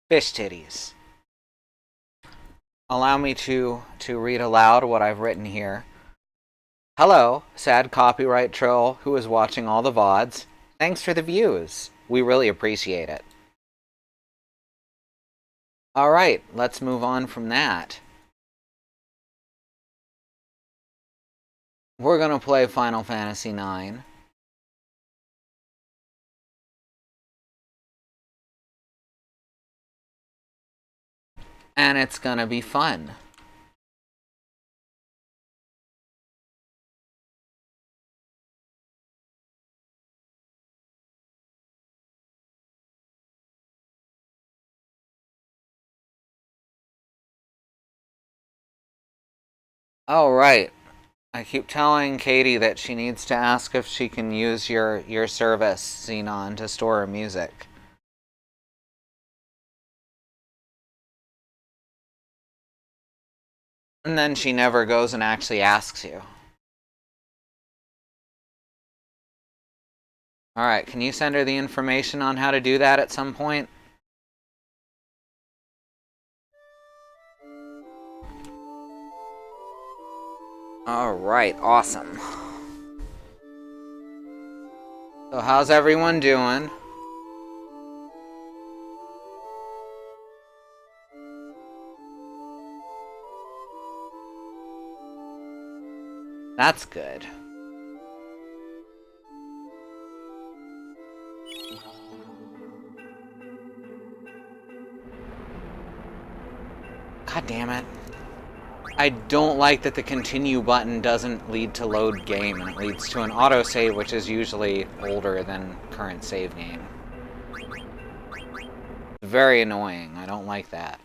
Fish titties. Allow me to read aloud what I've written here. Hello, sad copyright troll who is watching all the VODs. Thanks for the views. We really appreciate it. Alright, let's move on from that. We're gonna play Final Fantasy IX. And it's gonna be fun. Oh, right. I keep telling Katie that she needs to ask if she can use your service, Xenon, to store her music. And then she never goes and actually asks you. Alright, can you send her the information on how to do that at some point? Alright, awesome. So how's everyone doing? That's good. God damn it. I don't like that the continue button doesn't lead to load game, and it leads to an autosave, which is usually older than current save game. Very annoying. I don't like that.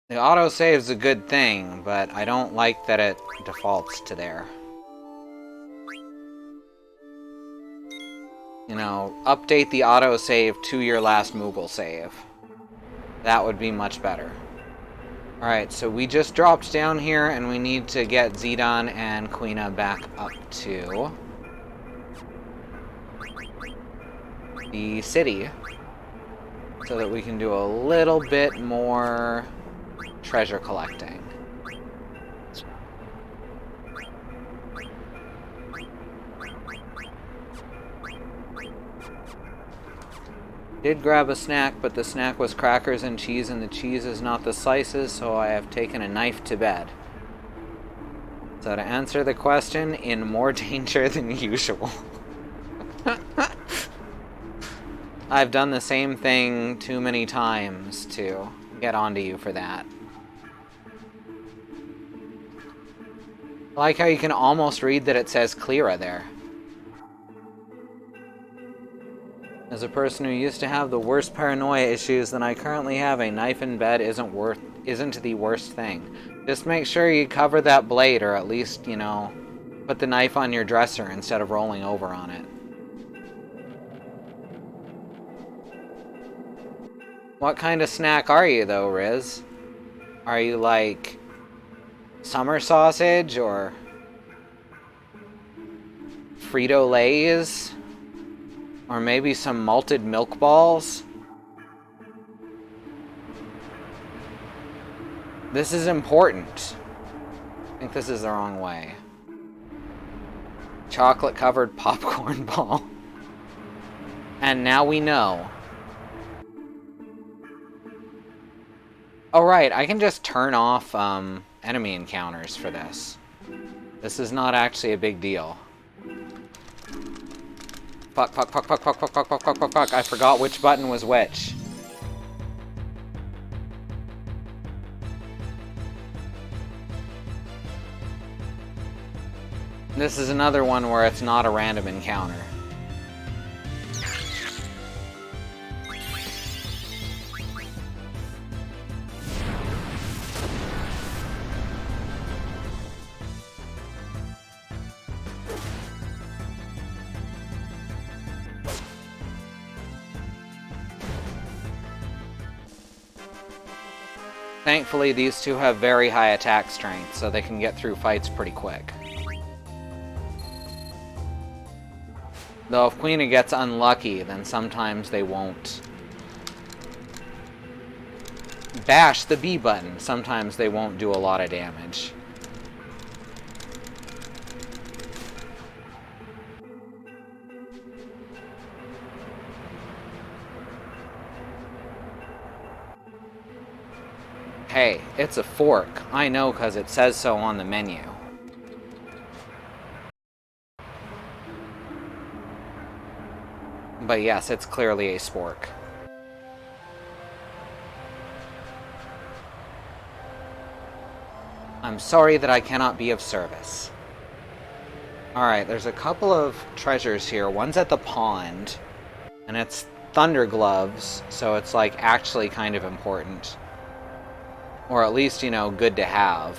The autosave's a good thing, but I don't like that it defaults to there. You know, update the autosave to your last Moogle save. That would be much better. Alright, so we just dropped down here, and we need to get Zidane and Quina back up to the city, so that we can do a little bit more treasure collecting. Did grab a snack, but the snack was crackers and cheese, and the cheese is not the slices, so I have taken a knife to bed. So to answer the question, in more danger than usual. I've done the same thing too many times to get onto you for that. I like how you can almost read that it says Cleara there. As a person who used to have the worst paranoia issues that I currently have, a knife in bed isn't the worst thing. Just make sure you cover that blade, or at least, you know, put the knife on your dresser instead of rolling over on it. What kind of snack are you, though, Riz? Are you like summer sausage or Frito-Lays? Or maybe some malted milk balls? This is important. I think this is the wrong way. Chocolate-covered popcorn ball. And now we know. Oh right, I can just turn off enemy encounters for this. This is not actually a big deal. Fuck, fuck, fuck, fuck, fuck, fuck, fuck, fuck, fuck, fuck, fuck. I forgot which button was which. This is another one where it's not a random encounter. Thankfully, these two have very high attack strength, so they can get through fights pretty quick. Though if Queena gets unlucky, then sometimes they won't bash the B button. Sometimes they won't do a lot of damage. Hey, it's a fork. I know because it says so on the menu. But yes, it's clearly a spork. I'm sorry that I cannot be of service. Alright, there's a couple of treasures here. One's at the pond, and it's thunder gloves, so it's like actually kind of important. Or at least, you know, good to have.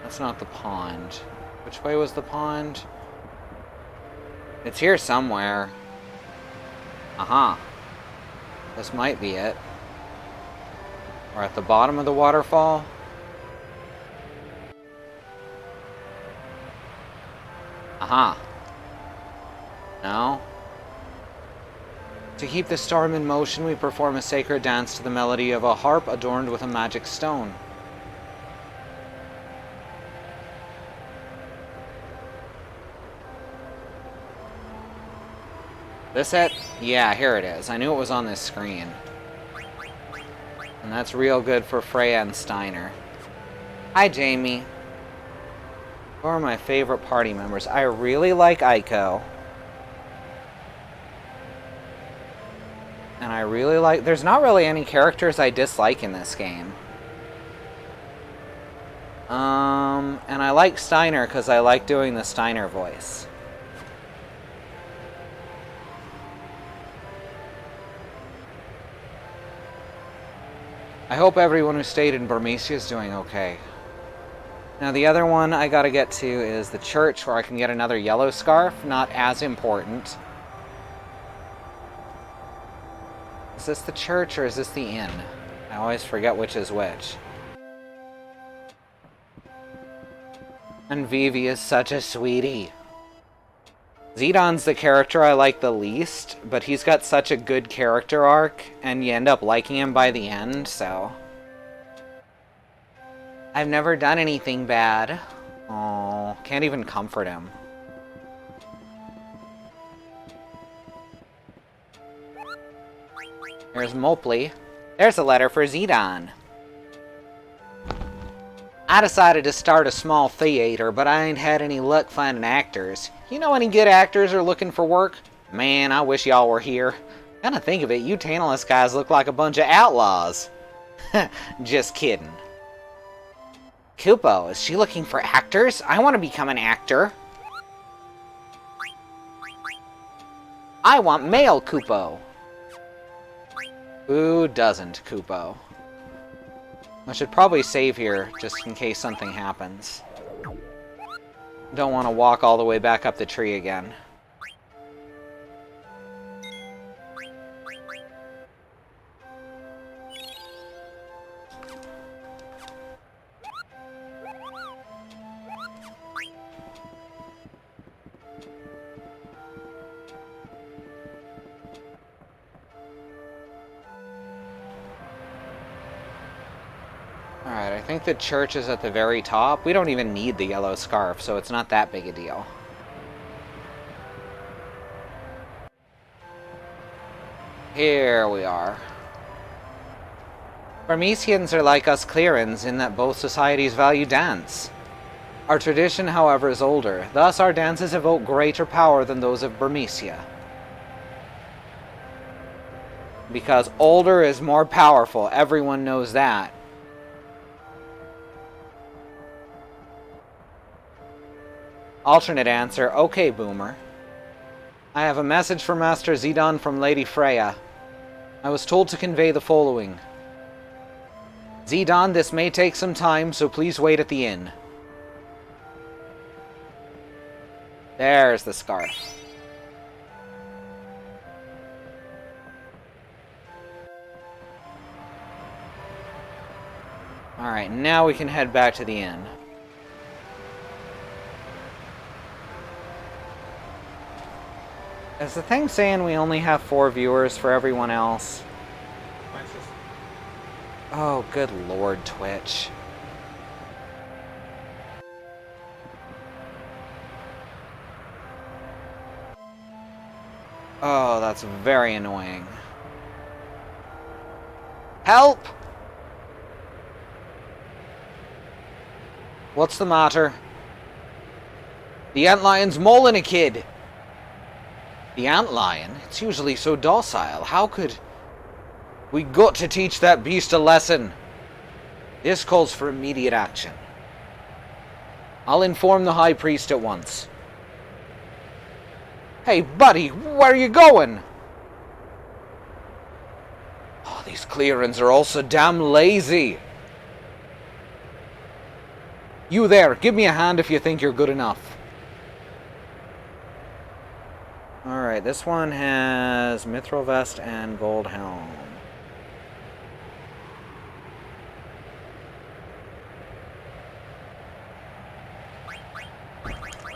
That's not the pond. Which way was the pond? It's here somewhere. Aha. This might be it. Or at the bottom of the waterfall. Aha. No? To keep the storm in motion, we perform a sacred dance to the melody of a harp adorned with a magic stone. This it? Yeah, here it is. I knew it was on this screen. And that's real good for Freya and Steiner. Hi, Jamie. Who are my favorite party members? I really like Aiko. And I really like... There's not really any characters I dislike in this game. And I like Steiner because I like doing the Steiner voice. I hope everyone who stayed in Burmecia is doing okay. Now the other one I gotta get to is the church where I can get another yellow scarf. Not as important. Is this the church or is this the inn? I always forget which is which. And Vivi is such a sweetie. Zidon's the character I like the least, but he's got such a good character arc, and you end up liking him by the end, so... I've never done anything bad. Oh, can't even comfort him. There's Mopley. There's a letter for Zidon. I decided to start a small theater, but I ain't had any luck finding actors. You know any good actors are looking for work? Man, I wish y'all were here. Kinda think of it, you Tantalus guys look like a bunch of outlaws. Just kidding. Kupo, is she looking for actors? I want to become an actor. I want male Kupo. Who doesn't, Kupo? I should probably save here, just in case something happens. Don't want to walk all the way back up the tree again. Alright, I think the church is at the very top. We don't even need the yellow scarf, so it's not that big a deal. Here we are. Burmesians are like us Clearans in that both societies value dance. Our tradition, however, is older. Thus, our dances evoke greater power than those of Burmecia. Because older is more powerful. Everyone knows that. Alternate answer, okay, Boomer. I have a message for Master Zidon from Lady Freya. I was told to convey the following. Zidon, this may take some time, so please wait at the inn. There's the scarf. Alright, now we can head back to the inn. Is the thing saying we only have 4 viewers for everyone else? Oh, good lord, Twitch. Oh, that's very annoying. Help! What's the matter? The antlion's mauling a kid. The antlion? It's usually so docile. How could... We got to teach that beast a lesson. This calls for immediate action. I'll inform the High Priest at once. Hey, buddy, where are you going? Oh, these clearings are all so damn lazy. You there, give me a hand if you think you're good enough. Alright, this one has mithril vest and gold helm.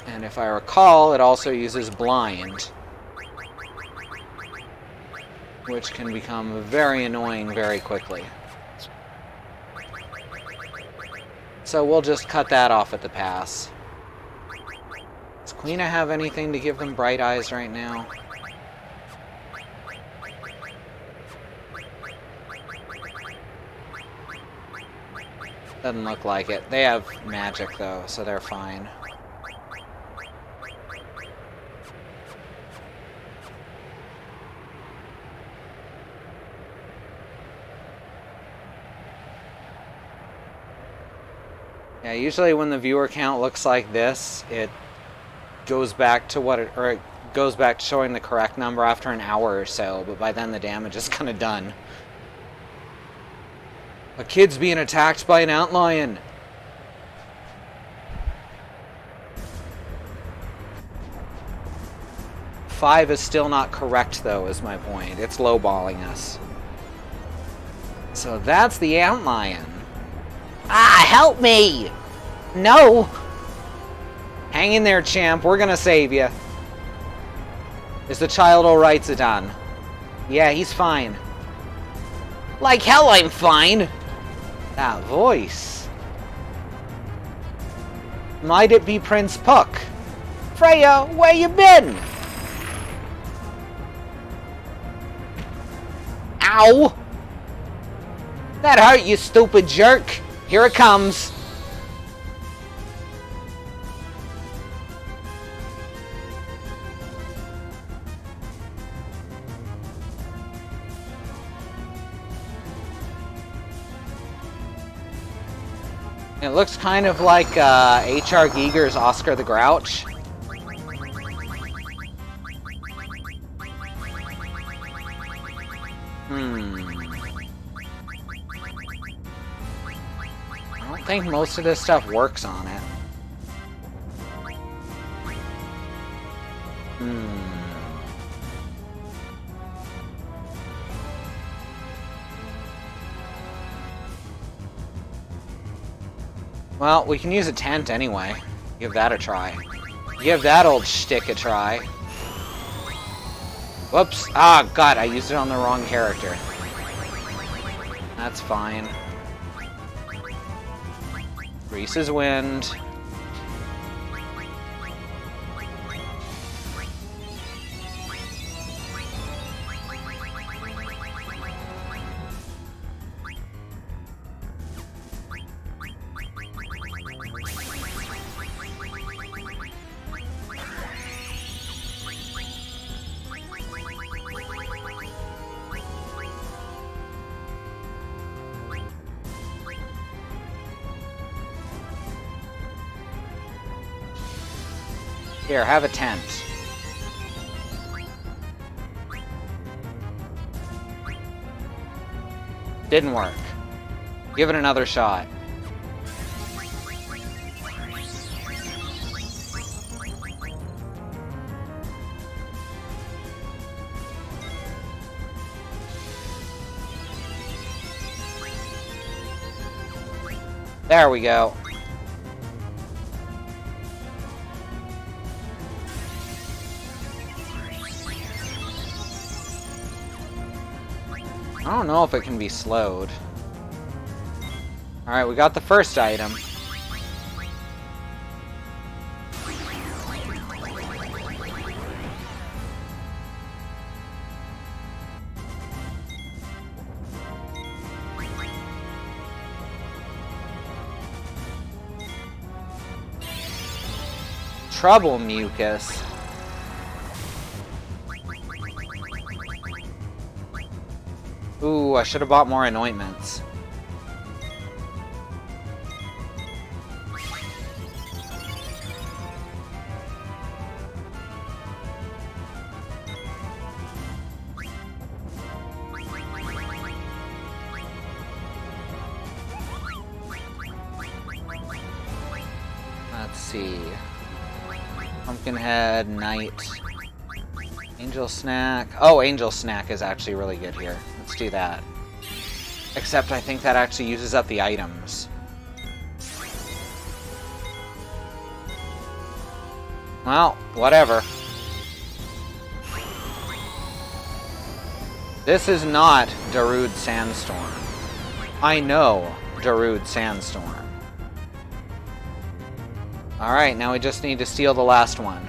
And if I recall, it also uses blind, which can become very annoying very quickly. So we'll just cut that off at the pass. Does Quina have anything to give them bright eyes right now? Doesn't look like it. They have magic though, so they're fine. Yeah, usually when the viewer count looks like this, it goes back to it goes back to showing the correct number after an hour or so, but by then the damage is kind of done. A kid's being attacked by an antlion. Five is still not correct, though, is my point. It's lowballing us. So that's the antlion. Ah, help me! No! Hang in there, champ. We're gonna save you. Is the child alright, Zidane? Yeah, he's fine. Like hell I'm fine! That voice. Might it be Prince Puck? Freya, where you been? Ow! That hurt, you stupid jerk. Here it comes. It looks kind of like H.R. Giger's Oscar the Grouch. I don't think most of this stuff works on it. Well, we can use a tent anyway. Give that a try. Give that old shtick a try. Whoops. Ah, God, I used it on the wrong character. That's fine. Grease's wind. Here, have a tent. Didn't work. Give it another shot. There we go. I don't know if it can be slowed. Alright, we got the first item. Trouble mucus. Ooh, I should have bought more anointments. Let's see. Pumpkinhead, Knight, Angel Snack. Oh, Angel Snack is actually really good here. Let's do that. Except I think that actually uses up the items. Well, whatever. This is not Darude Sandstorm. I know Darude Sandstorm. Alright, now we just need to steal the last one.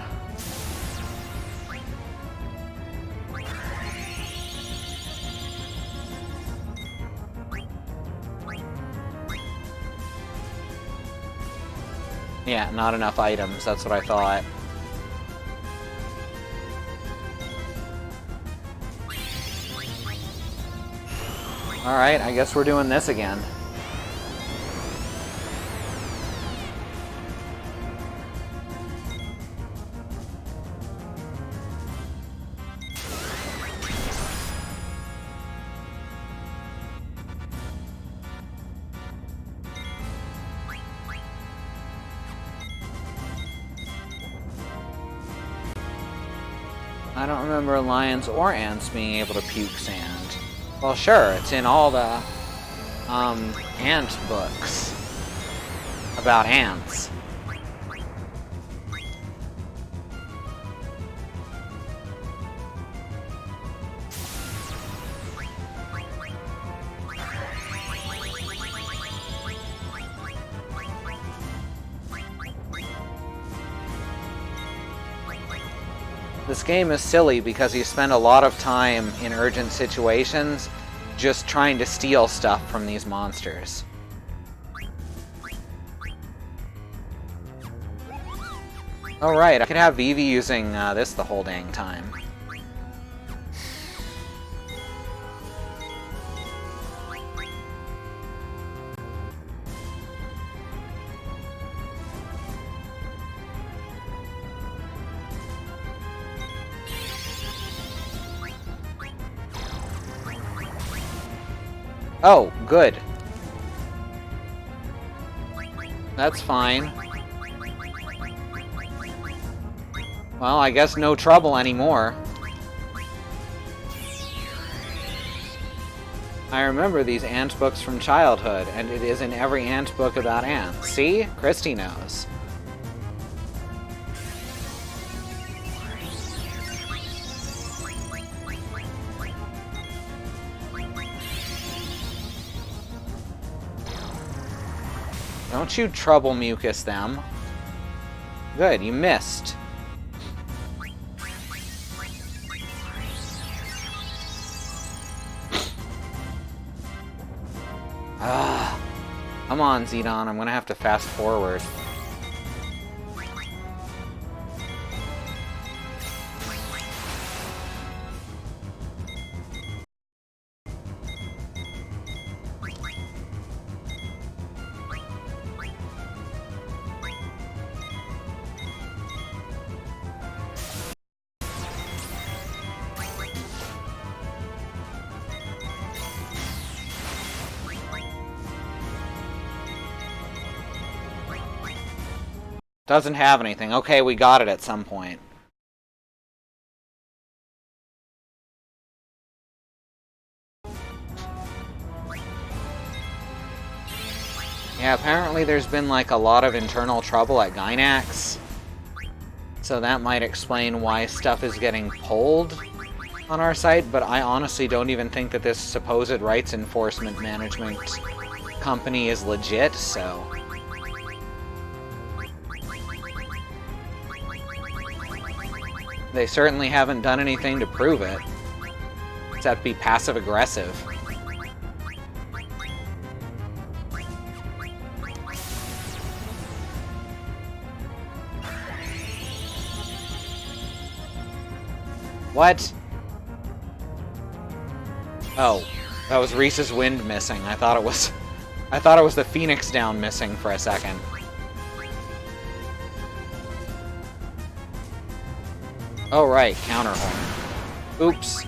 Yeah, not enough items, that's what I thought. Alright, I guess we're doing this again. I don't remember lions or ants being able to puke sand. Well, sure, it's in all the, ant books about ants. This game is silly because you spend a lot of time in urgent situations just trying to steal stuff from these monsters. Alright, I could have Vivi using this the whole dang time. Oh, good. That's fine. Well, I guess no trouble anymore. I remember these ant books from childhood, and it is in every ant book about ants. See? Christy knows. Don't you trouble mucus them. Good, you missed. Come on, Zedon, I'm gonna have to fast forward. Doesn't have anything. Okay, we got it at some point. Yeah, apparently there's been like a lot of internal trouble at Gynax. So that might explain why stuff is getting pulled. on our site, but I honestly don't even think that this supposed rights enforcement management company is legit, so... They certainly haven't done anything to prove it, except be passive-aggressive. What? Oh, that was Reese's Wind missing. I thought it was the Phoenix Down missing for a second. Oh right, Counterhorn. Oops.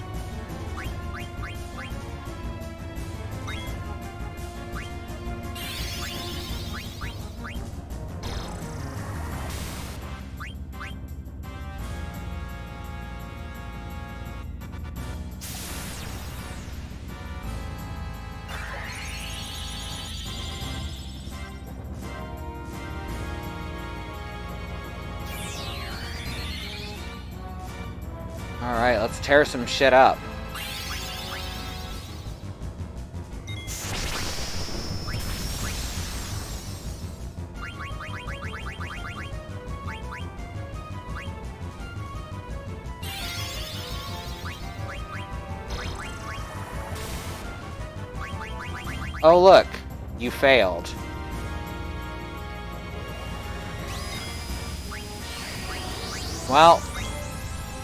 Alright, let's tear some shit up. Oh look, you failed. Well,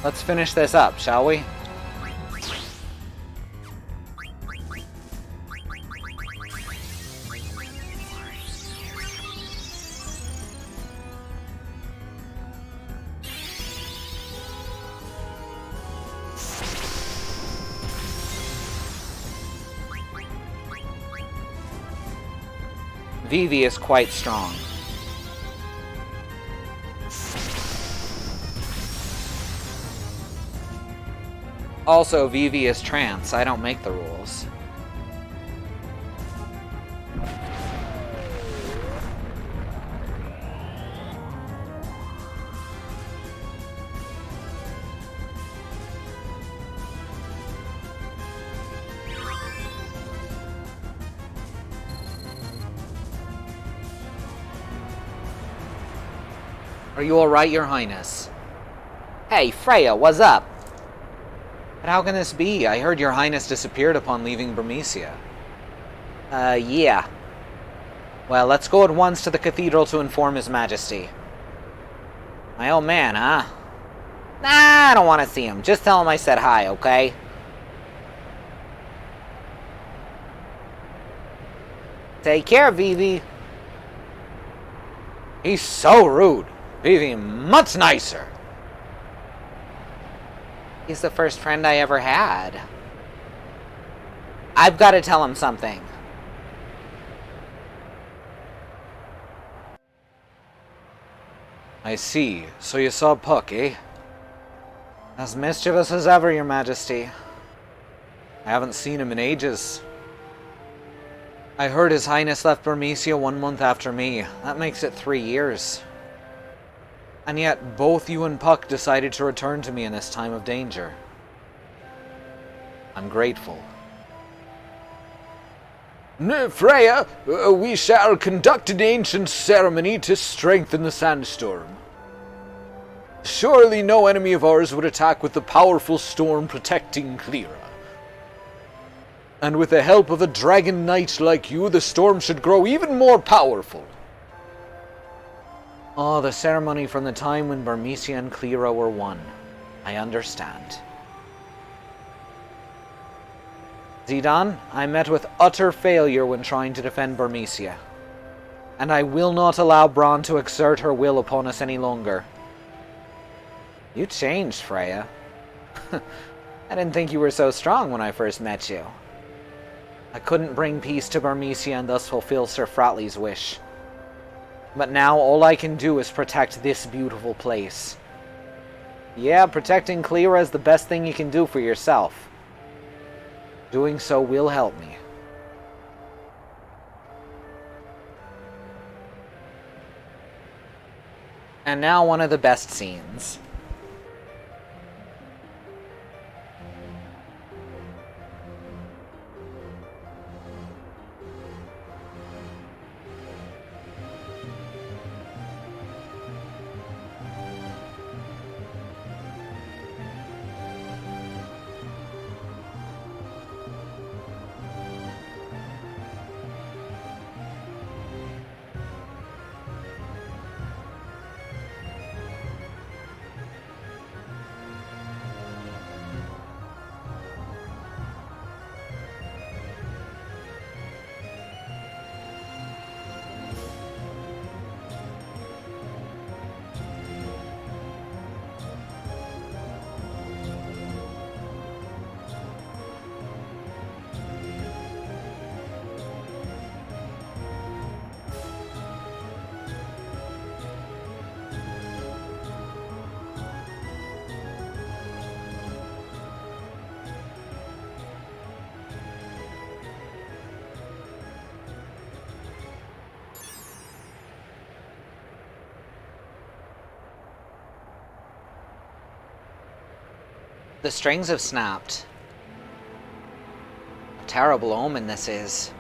let's finish this up, shall we? Vivi is quite strong. Also, Vivi is trans. I don't make the rules. Are you alright, Your Highness? Hey, Freya, what's up? But how can this be? I heard Your Highness disappeared upon leaving Burmecia. Yeah. Well, let's go at once to the cathedral to inform His Majesty. My old man, huh? Nah, I don't want to see him. Just tell him I said hi, okay? Take care, Vivi. He's so rude. Vivi, much nicer. He's the first friend I ever had. I've got to tell him something. I see. So you saw Puck, eh? As mischievous as ever, Your Majesty. I haven't seen him in ages. I heard His Highness left Burmecia 1 month after me. That makes it 3 years. And yet, both you and Puck decided to return to me in this time of danger. I'm grateful. Freya, we shall conduct an ancient ceremony to strengthen the sandstorm. Surely no enemy of ours would attack with the powerful storm protecting Clera. And with the help of a dragon knight like you, the storm should grow even more powerful. Oh, the ceremony from the time when Burmecia and Clera were one. I understand. Zidane, I met with utter failure when trying to defend Burmecia. And I will not allow Braun to exert her will upon us any longer. You changed, Freya. I didn't think you were so strong when I first met you. I couldn't bring peace to Burmecia and thus fulfill Sir Fratley's wish. But now all I can do is protect this beautiful place. Yeah, protecting Clera is the best thing you can do for yourself. Doing so will help me. And now one of the best scenes. The strings have snapped. A terrible omen this is.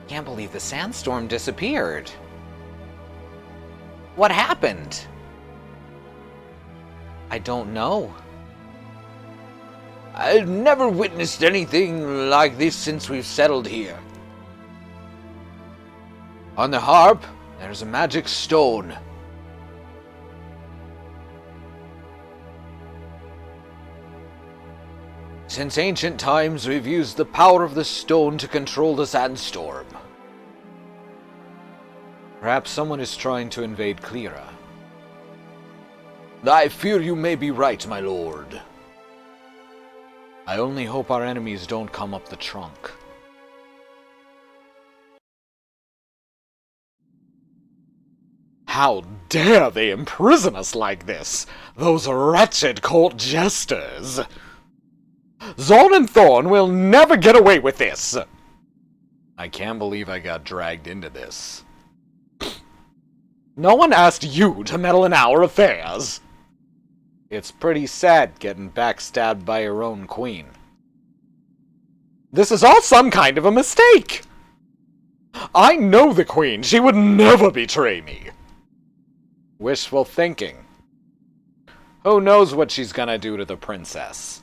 Can't believe the sandstorm disappeared. What happened? I don't know. I've never witnessed anything like this since we've settled here. On the harp, there's a magic stone. Since ancient times, we've used the power of the stone to control the sandstorm. Perhaps someone is trying to invade Clera. I fear you may be right, my lord. I only hope our enemies don't come up the trunk. How dare they imprison us like this, those wretched court jesters! Zorn and Thorn will never get away with this! I can't believe I got dragged into this. No one asked you to meddle in our affairs. It's pretty sad getting backstabbed by your own queen. This is all some kind of a mistake! I know the queen. She would never betray me. Wishful thinking. Who knows what she's gonna do to the princess?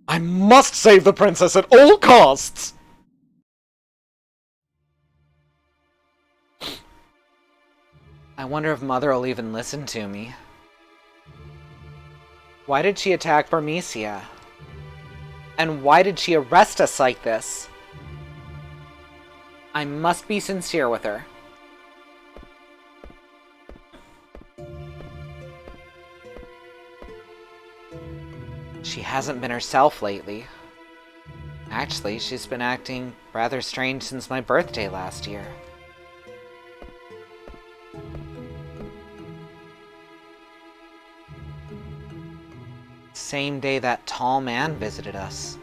I must save the princess at all costs! I wonder if Mother will even listen to me. Why did she attack Burmecia? And why did she arrest us like this? I must be sincere with her. She hasn't been herself lately. Actually, she's been acting rather strange since my birthday last year. Same day that tall man visited us.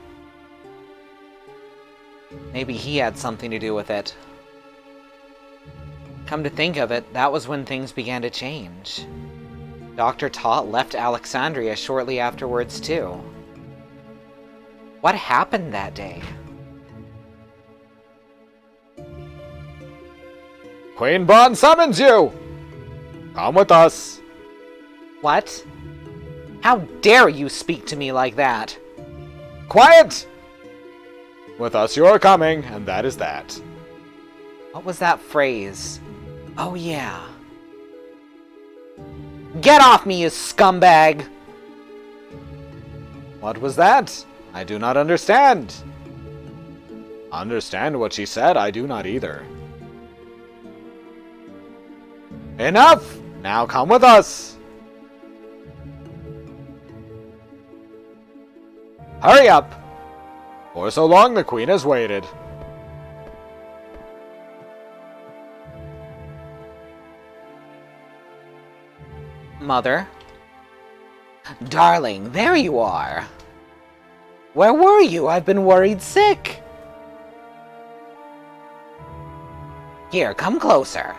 Maybe he had something to do with it. Come to think of it, that was when things began to change. Dr. Tot left Alexandria shortly afterwards, too. What happened that day? Queen Bond summons you! Come with us. What? How dare you speak to me like that? Quiet! With us you are coming, and that is that. What was that phrase? Oh yeah. Get off me, you scumbag! What was that? I do not understand. Understand what she said? I do not either. Enough! Now come with us. Hurry up! For so long the queen has waited. Mother? Darling, there you are. Where were you? I've been worried sick. Here, come closer.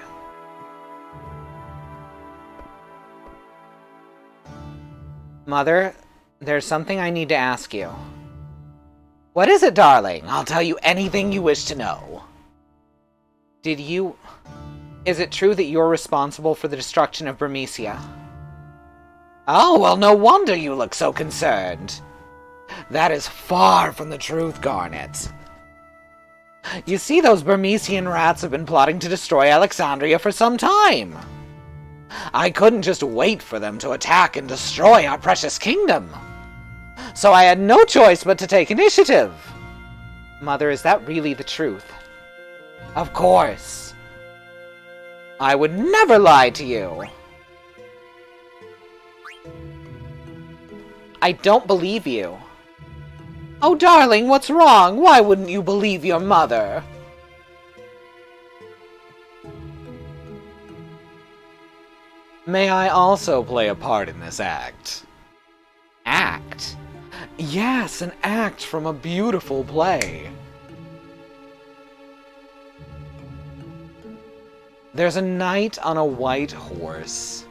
Mother, there's something I need to ask you. What is it, darling? I'll tell you anything you wish to know. Is it true that you're responsible for the destruction of Burmecia? Oh, well, no wonder you look so concerned. That is far from the truth, Garnet. You see, those Burmesian rats have been plotting to destroy Alexandria for some time. I couldn't just wait for them to attack and destroy our precious kingdom. So I had no choice but to take initiative. Mother, is that really the truth? Of course. I would never lie to you. I don't believe you. Oh, darling, what's wrong? Why wouldn't you believe your mother? May I also play a part in this act? Act? Yes, an act from a beautiful play. There's a knight on a white horse.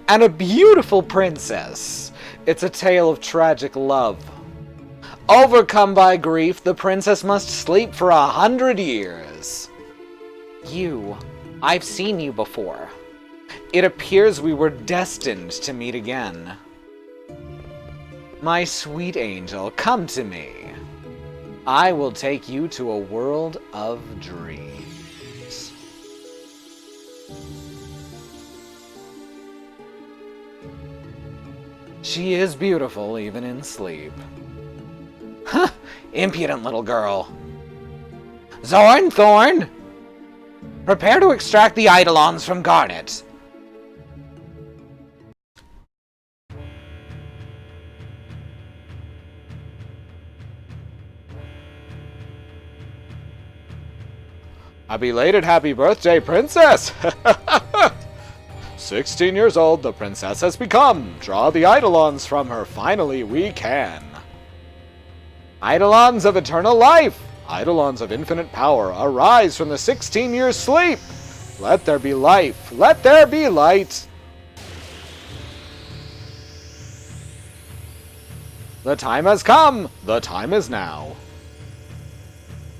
And a beautiful princess. It's a tale of tragic love. Overcome by grief, the princess must sleep for 100 years. I've seen you before. It appears we were destined to meet again. My sweet angel, come to me. I will take you to a world of dreams. She is beautiful even in sleep. Huh! Impudent little girl. Zorn, Thorn! Prepare to extract the Eidolons from Garnet. A belated happy birthday, princess! 16 years old, the princess has become. Draw the Eidolons from her. Finally, we can. Eidolons of eternal life! Eidolons of infinite power, arise from the 16 years' sleep! Let there be life! Let there be light! The time has come! The time is now.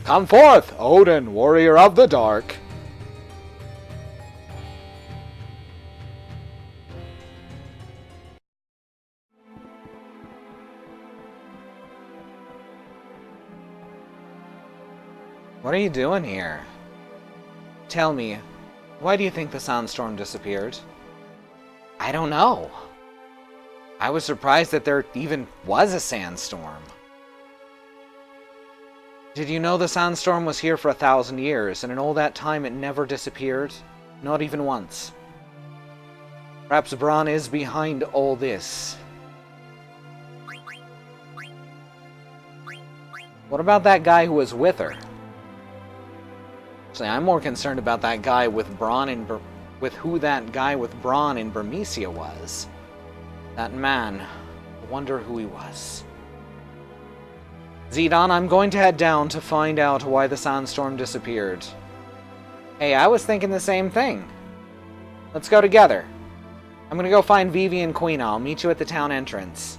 Come forth, Odin, warrior of the dark! What are you doing here? Tell me, why do you think the sandstorm disappeared? I don't know. I was surprised that there even was a sandstorm. Did you know the sandstorm was here for 1,000 years, and in all that time it never disappeared? Not even once. Perhaps Bronn is behind all this. What about that guy who was with her? Actually, I'm more concerned about that guy with who that guy with Bronn in Bermesia was. That man. I wonder who he was. Zidane, I'm going to head down to find out why the sandstorm disappeared. Hey, I was thinking the same thing. Let's go together. I'm gonna go find Vivi and Queen. I'll meet you at the town entrance.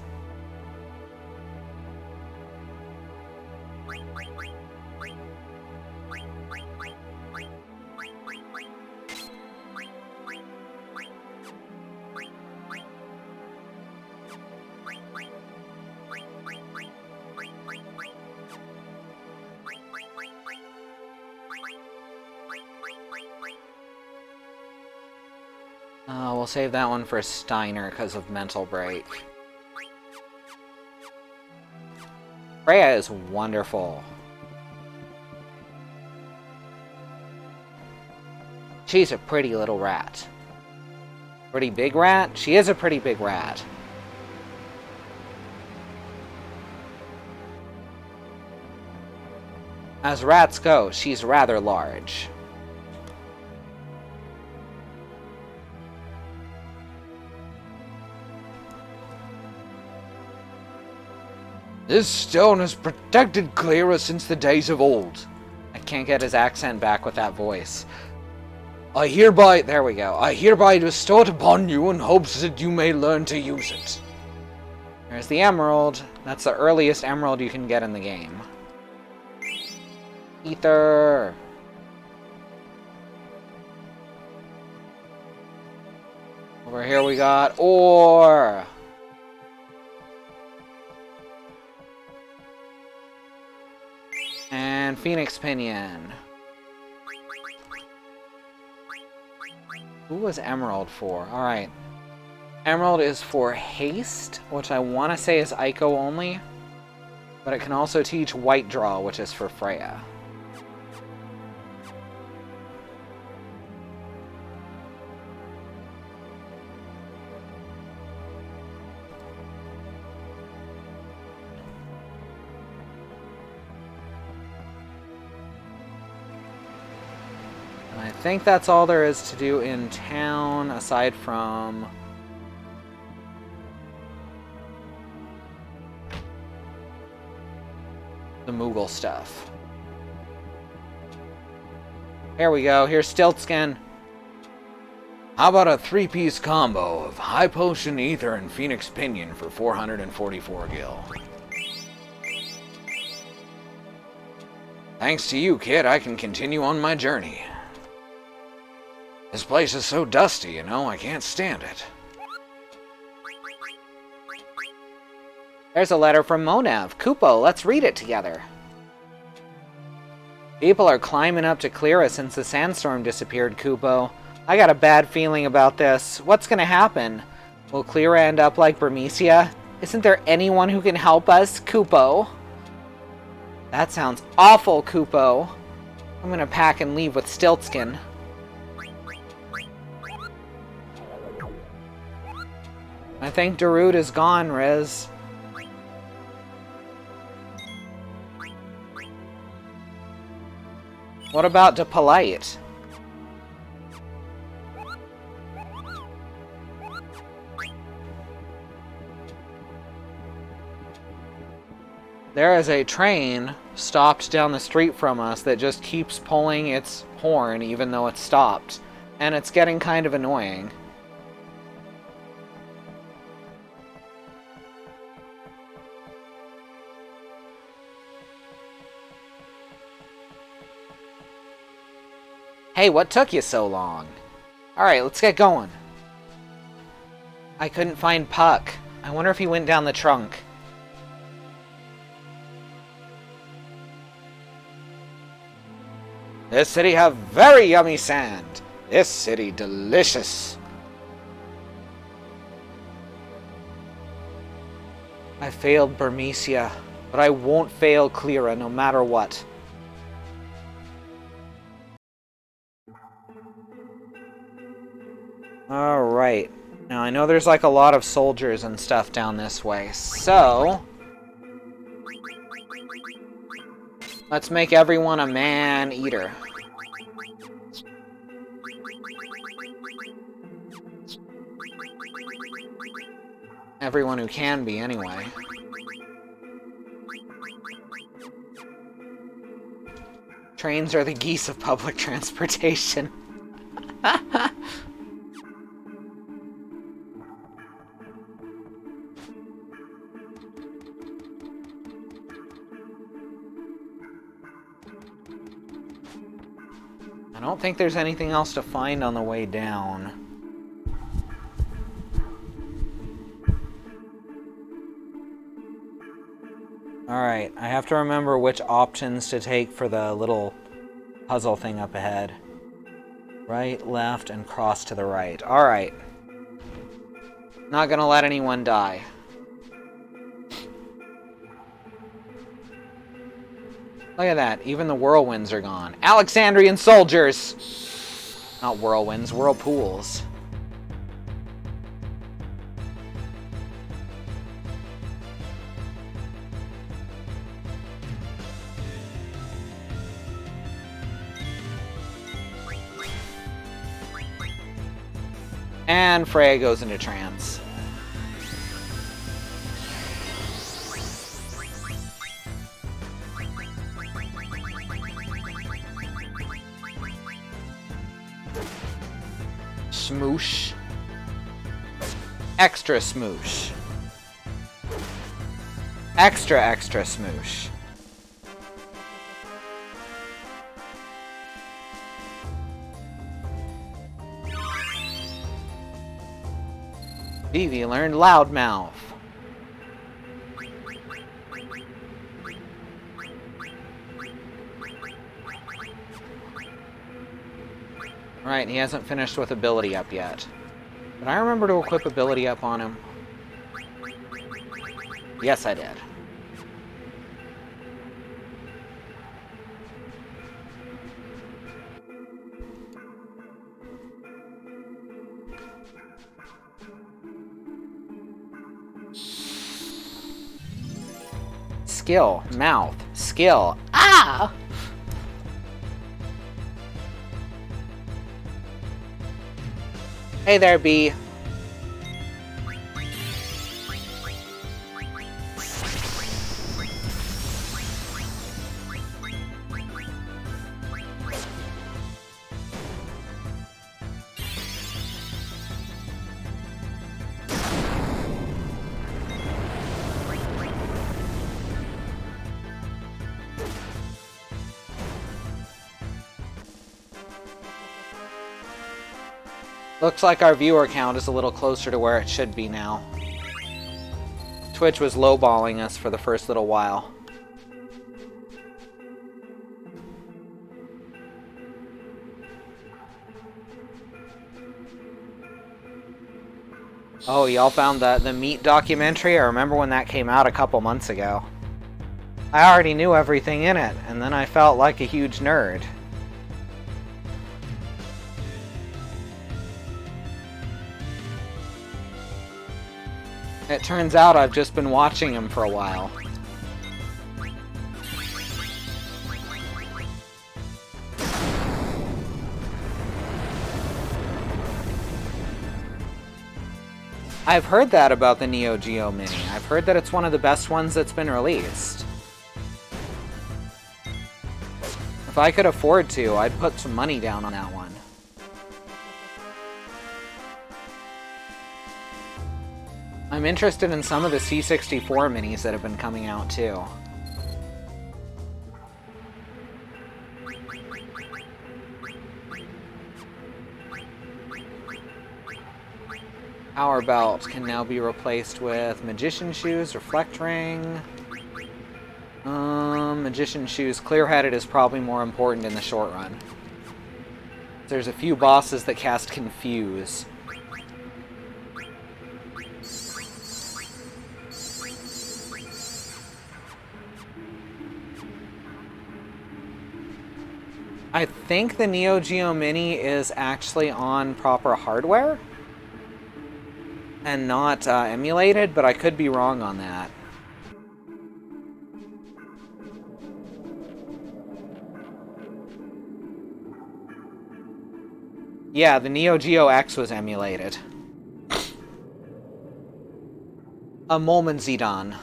We'll save that one for Steiner because of mental break. Freya is wonderful. She's a pretty little rat. Pretty big rat? She is a pretty big rat. As rats go, she's rather large. This stone has protected Clara since the days of old. I can't get his accent back with that voice. There we go. I hereby bestow it upon you in hopes that you may learn to use it. There's the emerald. That's the earliest emerald you can get in the game. Ether. Over here we got ore. And Phoenix Pinion. Who was Emerald for? Alright. Emerald is for haste, which I want to say is Ico only. But it can also teach White Draw, which is for Freya. think that's all there is to do in town, aside from... the Moogle stuff. Here we go, here's Stiltskin. How about a 3-piece combo of High Potion, Ether, and Phoenix Pinion for 444 gil? Thanks to you, kid, I can continue on my journey. This place is so dusty, you know, I can't stand it. There's a letter from Monav. Kupo, let's read it together. People are climbing up to Clera since the sandstorm disappeared, Kupo. I got a bad feeling about this. What's gonna happen? Will Clera end up like Bermesia? Isn't there anyone who can help us, Kupo? That sounds awful, Kupo. I'm gonna pack and leave with Stiltskin. I think Darude is gone, Riz. What about DePolite? There is a train stopped down the street from us that just keeps pulling its horn even though it's stopped. And it's getting kind of annoying. Hey, what took you so long? Alright, let's get going. I couldn't find Puck. I wonder if he went down the trunk. This city have very yummy sand. This city delicious. I failed Bermesia, but I won't fail Clera no matter what. Alright. Now I know there's like a lot of soldiers and stuff down this way, so... let's make everyone a man-eater. Everyone who can be, anyway. Trains are the geese of public transportation. I don't think there's anything else to find on the way down. Alright, I have to remember which options to take for the little puzzle thing up ahead. Right, left, and cross to the right. Alright. Not gonna let anyone die. Look at that, even the whirlwinds are gone. Alexandrian soldiers! Not whirlwinds, whirlpools. And Freya goes into trance. Smoosh. Extra smoosh. Extra, extra smoosh. Vivi learned Loudmouth. Right, he hasn't finished with ability up yet. But I remember to equip ability up on him. Yes, I did. Skill, mouth, skill. Ah! Hey there, B. Looks like our viewer count is a little closer to where it should be now. Twitch was lowballing us for the first little while. Oh, y'all found the meat documentary? I remember when that came out a couple months ago. I already knew everything in it, and then I felt like a huge nerd. It turns out I've just been watching him for a while. I've heard that about the Neo Geo Mini. I've heard that it's one of the best ones that's been released. If I could afford to, I'd put some money down on that one. I'm interested in some of the C64 minis that have been coming out too. Power belt can now be replaced with magician shoes, reflect ring. Magician shoes, clear-headed is probably more important in the short run. There's a few bosses that cast confuse. I think the Neo Geo Mini is actually on proper hardware and not emulated, but I could be wrong on that. Yeah, the Neo Geo X was emulated. A moment, Zidane.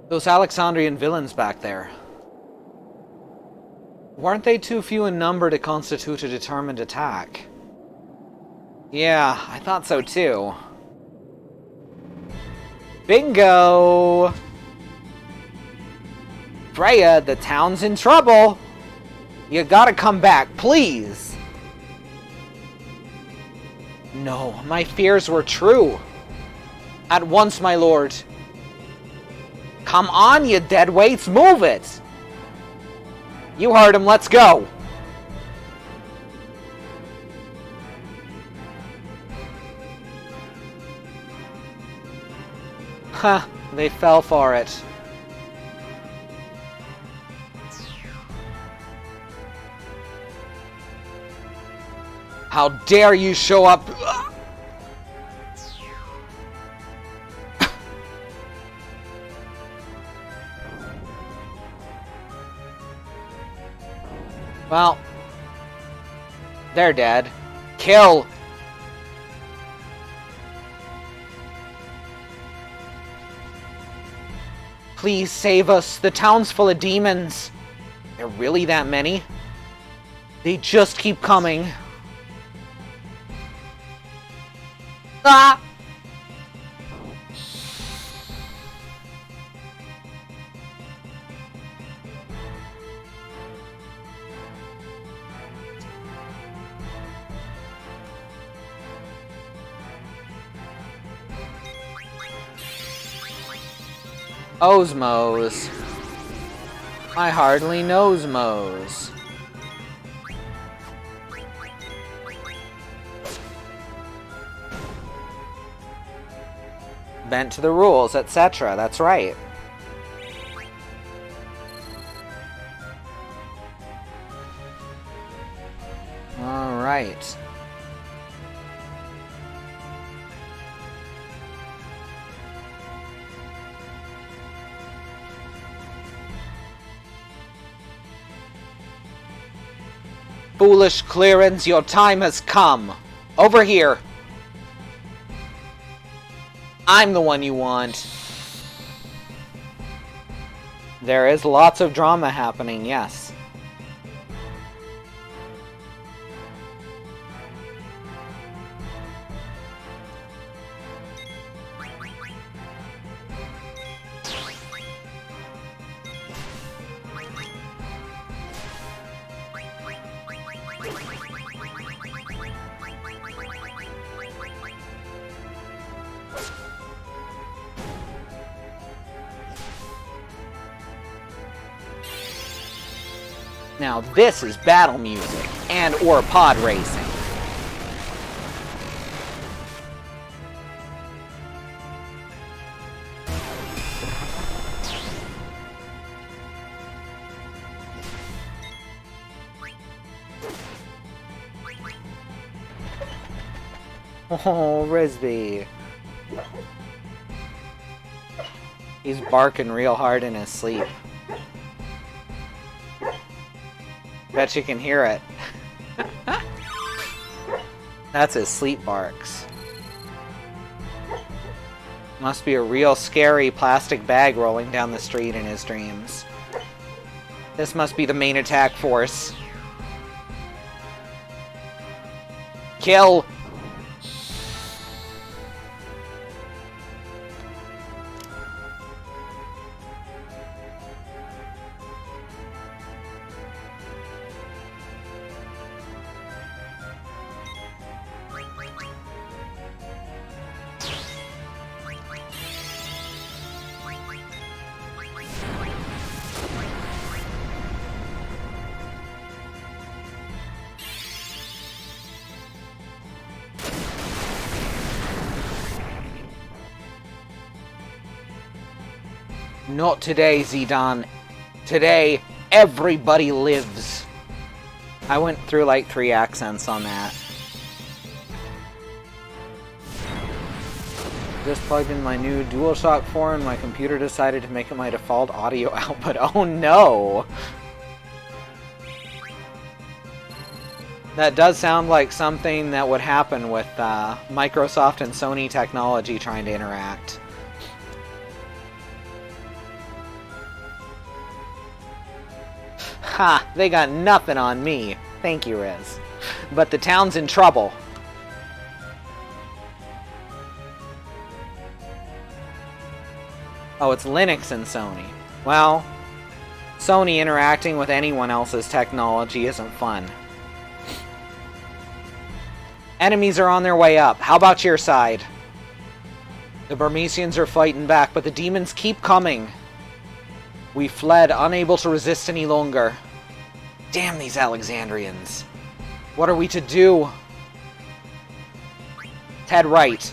Those Alexandrian villains back there. Weren't they too few in number to constitute a determined attack? Yeah, I thought so too. Bingo! Freya, the town's in trouble! You gotta come back, please! No, my fears were true. At once, my lord. Come on, you deadweights, move it! You heard him, let's go! Huh, they fell for it. How dare you show up? Well, they're dead. Kill! Please save us. The town's full of demons. There really that many? They just keep coming. Ah! Osmos. I hardly knows Mos. Bent to the rules, etc. That's right. All right. Foolish clearance, your time has come. Over here! I'm the one you want. There is lots of drama happening, yes. Now this is battle music and or pod racing. Oh, Risby. He's barking real hard in his sleep. Bet you can hear it. That's his sleep barks. Must be a real scary plastic bag rolling down the street in his dreams. This must be the main attack force. Kill! Not today, Zidane. Today, everybody lives. I went through like 3 accents on that. Just plugged in my new DualShock 4 and my computer decided to make it my default audio output. Oh no! That does sound like something that would happen with Microsoft and Sony technology trying to interact. Ha! They got nothing on me. Thank you, Riz. But the town's in trouble. Oh, it's Linux and Sony. Well, Sony interacting with anyone else's technology isn't fun. Enemies are on their way up. How about your side? The Burmesians are fighting back, but the demons keep coming. We fled, unable to resist any longer. Damn these Alexandrians. What are we to do? Head right.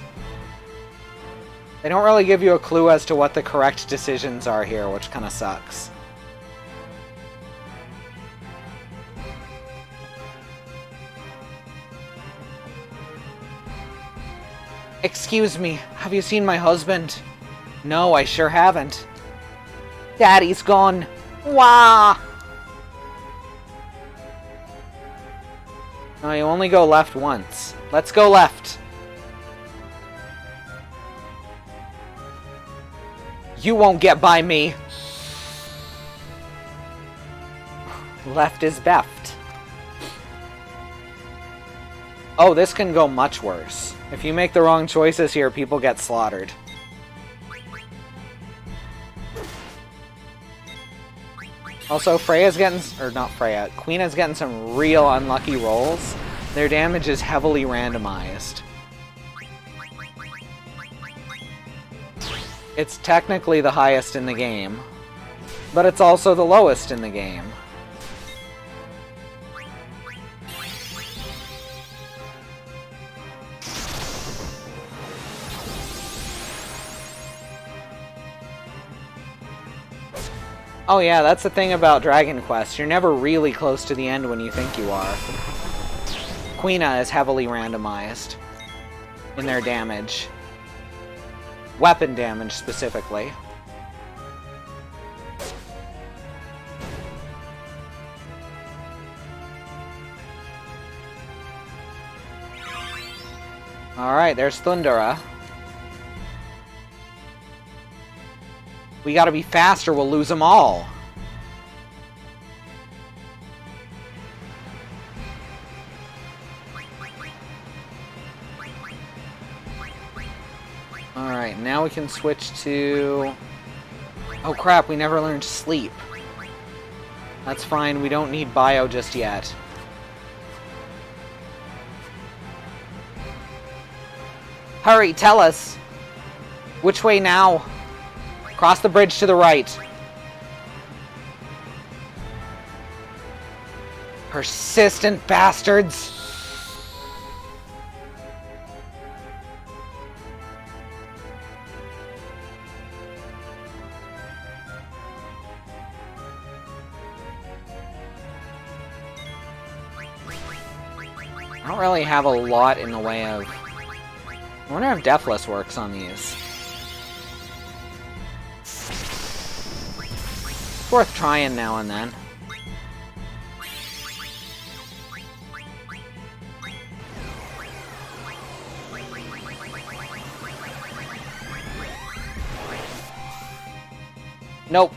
They don't really give you a clue as to what the correct decisions are here, which kind of sucks. Excuse me, have you seen my husband? No, I sure haven't. Daddy's gone. Wah! No, you only go left once. Let's go left. You won't get by me. Left is beft. Oh, this can go much worse. If you make the wrong choices here, people get slaughtered. Also, Freya's getting... or not Freya. Queena's getting some real unlucky rolls. Their damage is heavily randomized. It's technically the highest in the game, but it's also the lowest in the game. Oh yeah, that's the thing about Dragon Quest. You're never really close to the end when you think you are. Quina is heavily randomized in their damage. Weapon damage, specifically. Alright, there's Thundera. We gotta be faster, we'll lose them all. Alright, now we can switch to... Oh crap, we never learned Sleep. That's fine, we don't need Bio just yet. Hurry, tell us! Which way now? Cross the bridge to the right. Persistent bastards! I don't really have a lot in the way of... I wonder if Deathless works on these. It's worth trying now and then. Nope.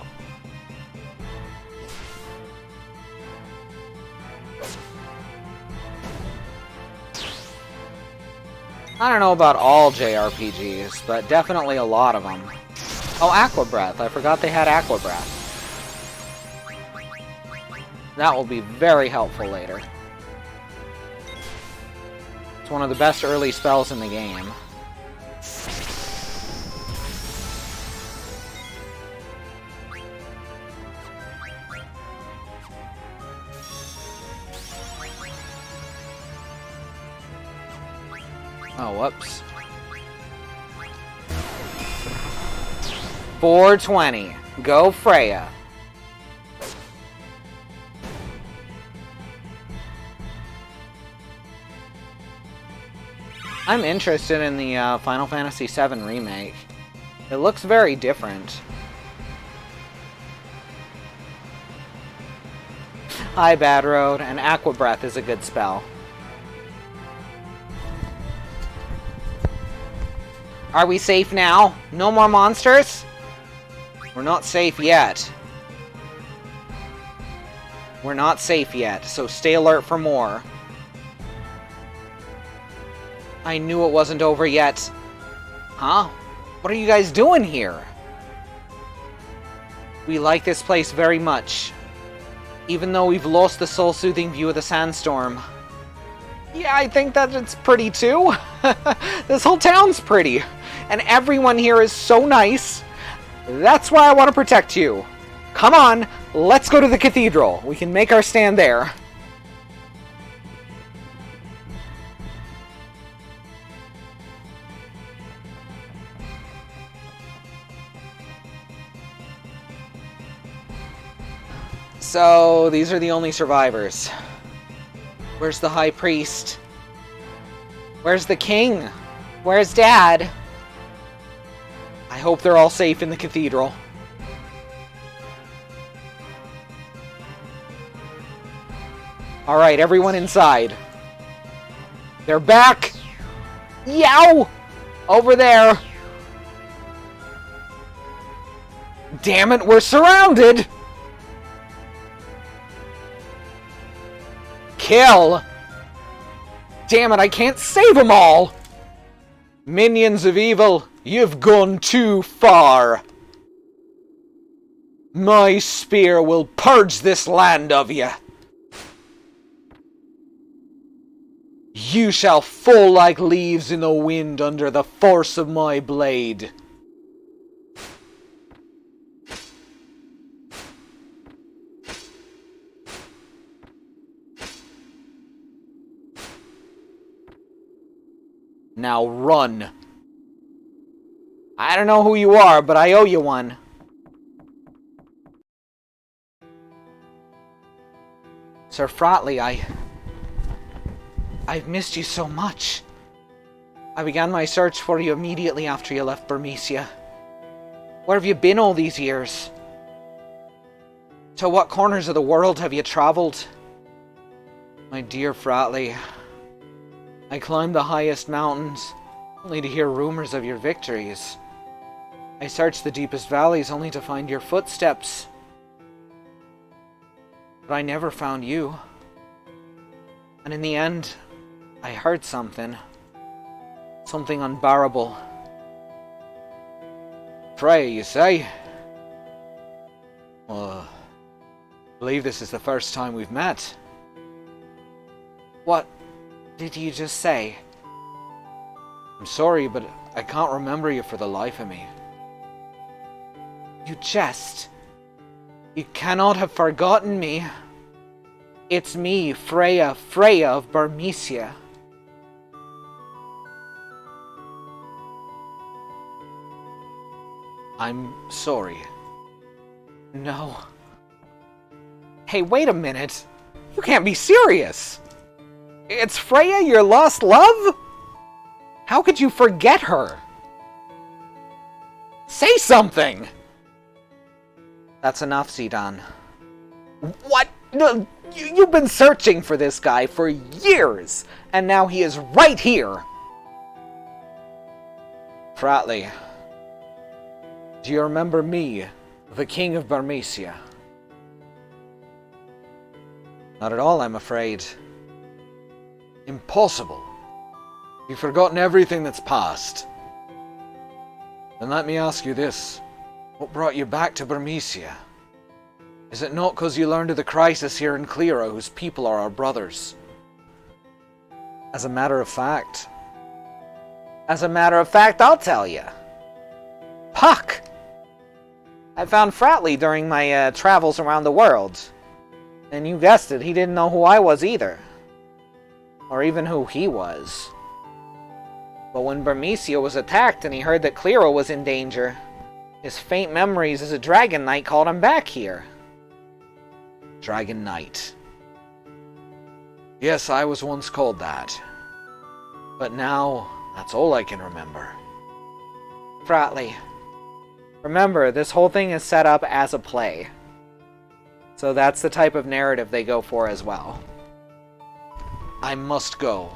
I don't know about all JRPGs, but definitely a lot of them. Oh, Aqua Breath. I forgot they had Aqua Breath. That will be very helpful later. It's one of the best early spells in the game. Oh, whoops. 420. Go Freya. I'm interested in the Final Fantasy VII Remake. It looks very different. Hi, Bad Road, and Aqua Breath is a good spell. Are we safe now? No more monsters? We're not safe yet. We're not safe yet, so stay alert for more. I knew it wasn't over yet. Huh? What are you guys doing here? We like this place very much. Even though we've lost the soul-soothing view of the sandstorm. Yeah, I think that it's pretty too. This whole town's pretty. And everyone here is so nice. That's why I want to protect you. Come on, let's go to the cathedral. We can make our stand there. So, these are the only survivors. Where's the High Priest? Where's the King? Where's Dad? I hope they're all safe in the cathedral. Alright, everyone inside. They're back! Yow! Over there! Damn it, we're surrounded! Kill! Damn it, I can't save them all! Minions of evil, you've gone too far. My spear will purge this land of you. You shall fall like leaves in the wind under the force of my blade. Now run. I don't know who you are, but I owe you one. Sir Frotley, I've missed you so much. I began my search for you immediately after you left Burmecia. Where have you been all these years? To what corners of the world have you traveled? My dear Frotley, I climbed the highest mountains, only to hear rumors of your victories. I searched the deepest valleys only to find your footsteps. But I never found you. And in the end, I heard something. Something unbearable. Freya, you say? I believe this is the first time we've met. What did you just say? I'm sorry, but I can't remember you for the life of me. You jest. You cannot have forgotten me. It's me, Freya of Burmecia. I'm sorry. No. Hey, wait a minute. You can't be serious. It's Freya, your lost love? How could you forget her? Say something! That's enough, Zidane. What? No, you've been searching for this guy for years, and now he is right here. Fratly, do you remember me, the King of Burmecia? Not at all, I'm afraid. Impossible. You've forgotten everything that's past. Then let me ask you this. What brought you back to Burmecia? Is it not because you learned of the crisis here in Clero, whose people are our brothers? As a matter of fact, I'll tell you. Puck! I found Fratly during my travels around the world. And you guessed it, he didn't know who I was either. Or even who he was. But when Burmecia was attacked and he heard that Clero was in danger, his faint memories as a Dragon Knight called him back here. Dragon Knight. Yes, I was once called that. But now, that's all I can remember. Fratly, remember, this whole thing is set up as a play. So that's the type of narrative they go for as well. I must go.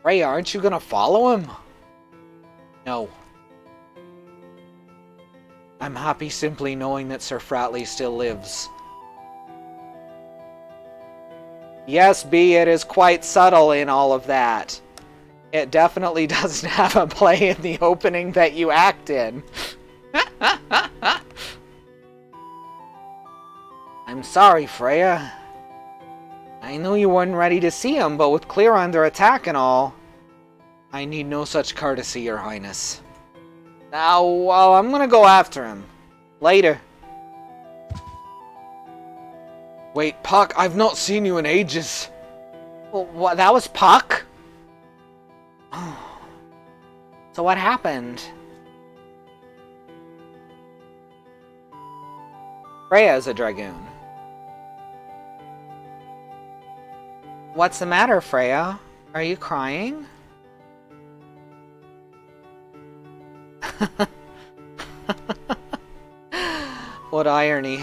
Freya, aren't you gonna follow him? No. I'm happy simply knowing that Sir Fratly still lives. Yes, B, it is quite subtle in all of that. It definitely doesn't have a play in the opening that you act in. I'm sorry, Freya. I knew you weren't ready to see him, but with Clero under attack and all... I need no such courtesy, Your Highness. Now, well, I'm gonna go after him. Later. Wait, Puck, I've not seen you in ages. Well, what, that was Puck? So what happened? Freya's a dragoon. What's the matter, Freya? Are you crying? What irony.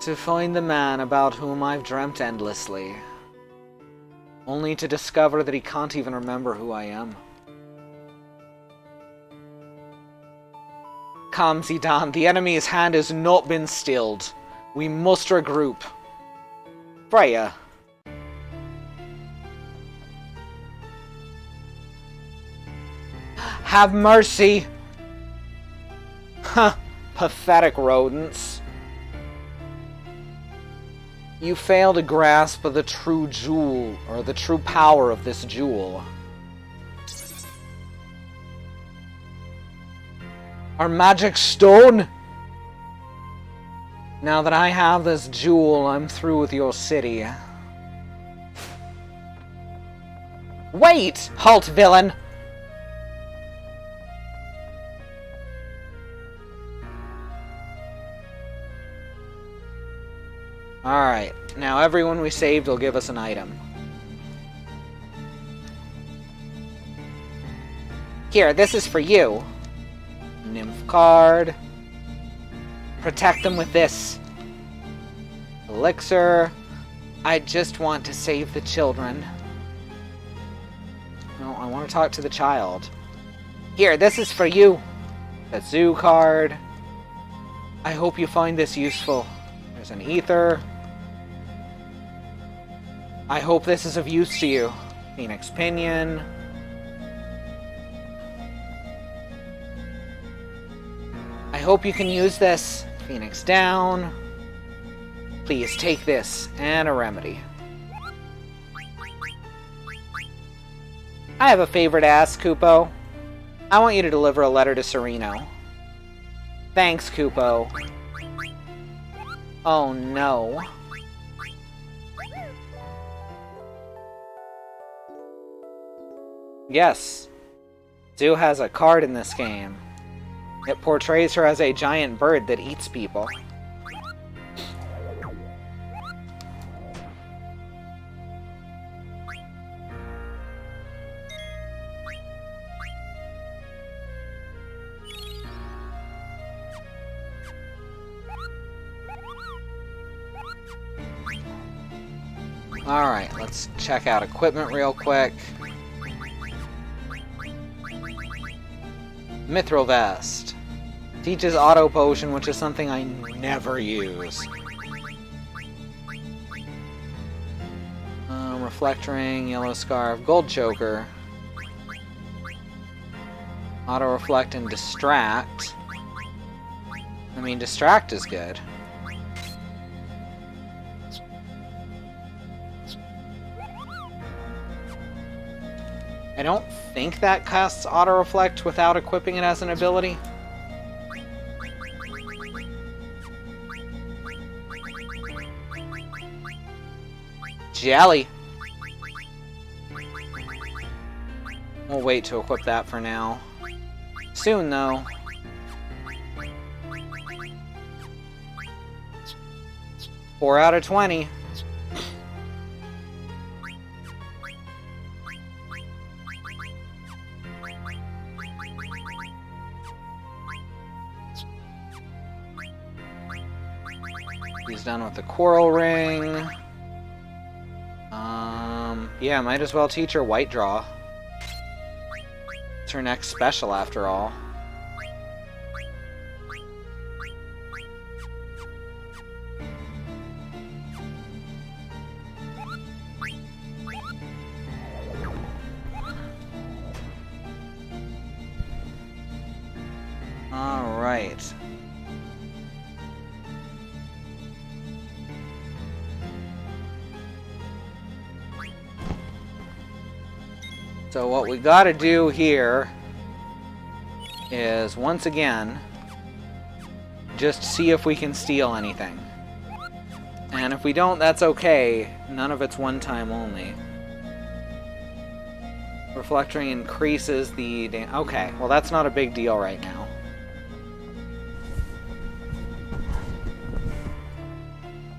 To find the man about whom I've dreamt endlessly, only to discover that he can't even remember who I am. Calm, Zidane. The enemy's hand has not been stilled. We must regroup. Freya. Have mercy! Huh, pathetic rodents. You fail to grasp the true jewel, or the true power of this jewel. Our magic stone! Now that I have this jewel, I'm through with your city. Wait! Halt, villain! Alright, now everyone we saved will give us an item. Here, this is for you. Nymph card. Protect them with this. Elixir. I just want to save the children. No, I want to talk to the child. Here, this is for you. A zoo card. I hope you find this useful. There's an ether. I hope this is of use to you. Phoenix Pinion. I hope you can use this. Phoenix Down. Please take this and a remedy. I have a favor to ask, Kupo. I want you to deliver a letter to Sereno. Thanks, Kupo. Oh no. Yes. Zoo has a card in this game. It portrays her as a giant bird that eats people. Alright, let's check out equipment real quick. Mithril Vest. Teaches Auto Potion, which is something I never use. Reflect Ring, Yellow Scarf, Gold Choker. Auto Reflect and Distract. I mean, Distract is good. I don't think that casts Auto Reflect without equipping it as an ability. Jelly. We'll wait to equip that for now. Soon, though. Four out of 20. He's done with the Coral Ring. Yeah, might as well teach her White Draw. It's her next special, after all. Alright. So what we gotta do here is, once again, just see if we can steal anything. And if we don't, that's okay. None of it's one time only. Reflecting increases the... Okay, well that's not a big deal right now.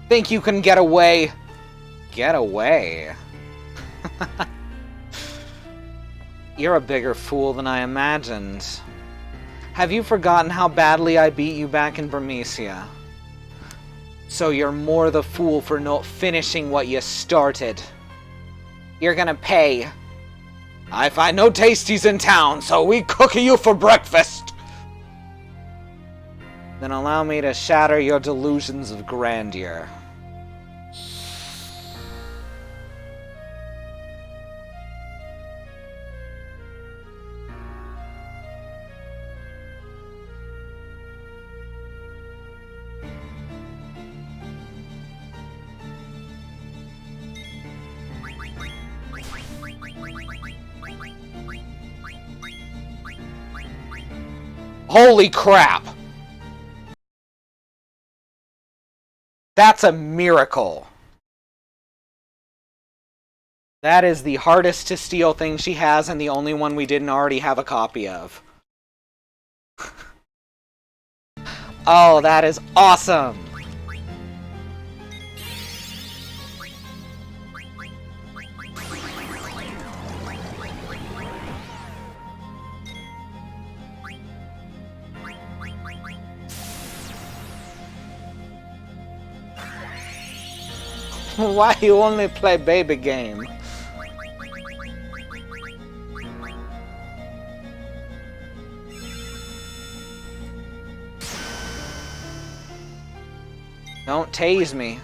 Think you can get away? Get away? You're a bigger fool than I imagined. Have you forgotten how badly I beat you back in Burmecia? So you're more the fool for not finishing what you started. You're gonna pay. I find no tasties in town, so we cook you for breakfast. Then allow me to shatter your delusions of grandeur. Holy crap! That's a miracle. That is the hardest to steal thing she has, and the only one we didn't already have a copy of. Oh, that is awesome! Why you only play baby game? Don't tase me.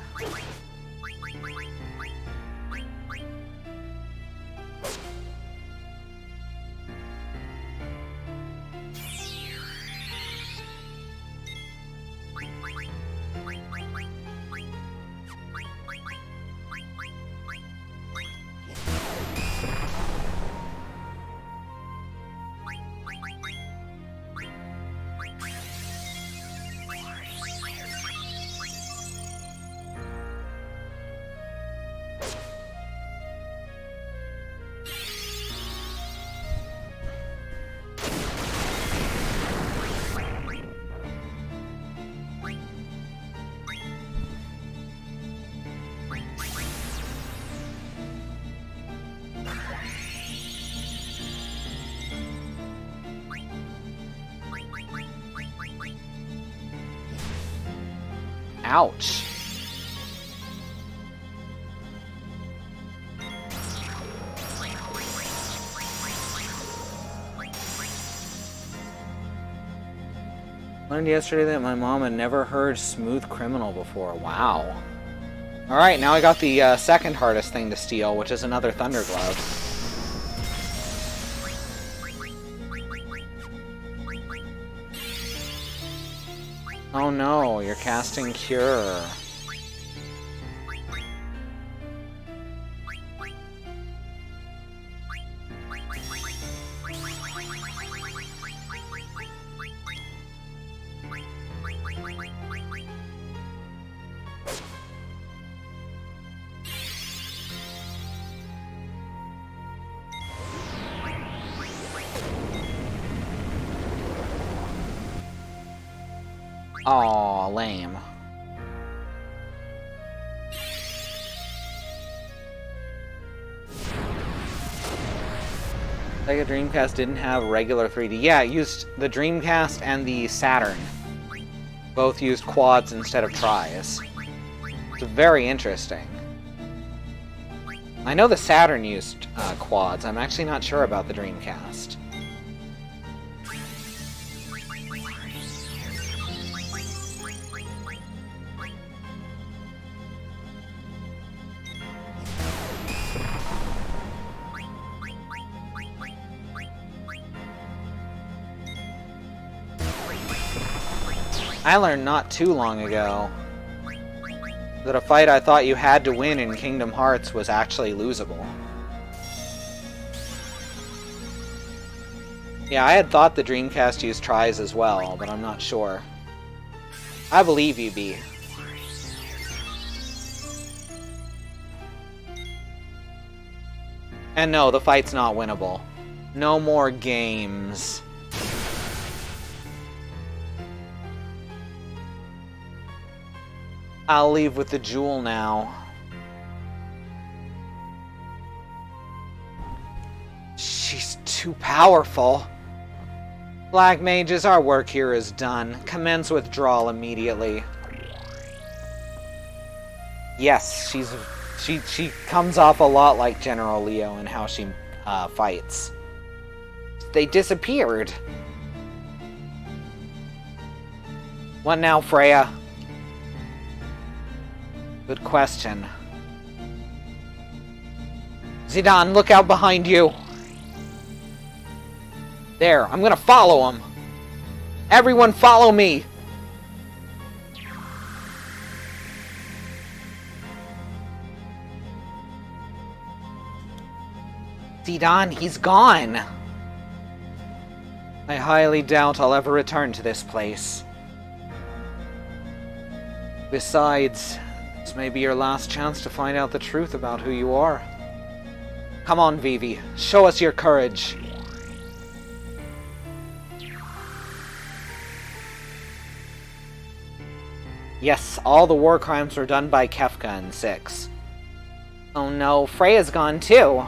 Ouch. Learned yesterday that my mom had never heard Smooth Criminal before. Wow. Alright, now I got the second hardest thing to steal, which is another Thunder Glove. Oh no, you're casting Cure. Aw, lame. Sega Dreamcast didn't have regular 3D. Yeah, it used the Dreamcast and the Saturn. Both used quads instead of tries. It's very interesting. I know the Saturn used quads. I'm actually not sure about the Dreamcast. I learned not too long ago that a fight I thought you had to win in Kingdom Hearts was actually losable. Yeah, I had thought the Dreamcast used tries as well, but I'm not sure. I believe you, B. And no, the fight's not winnable. No more games. I'll leave with the jewel now. She's too powerful. Black mages, our work here is done. Commence withdrawal immediately. Yes, she comes off a lot like General Leo in how she fights. They disappeared. What now, Freya? Good question. Zidane, look out behind you! There, I'm gonna follow him! Everyone follow me! Zidane, he's gone! I highly doubt I'll ever return to this place. Besides, this may be your last chance to find out the truth about who you are. Come on, Vivi. Show us your courage. Yes, all the war crimes were done by Kefka in 6. Oh no, Freya's gone too.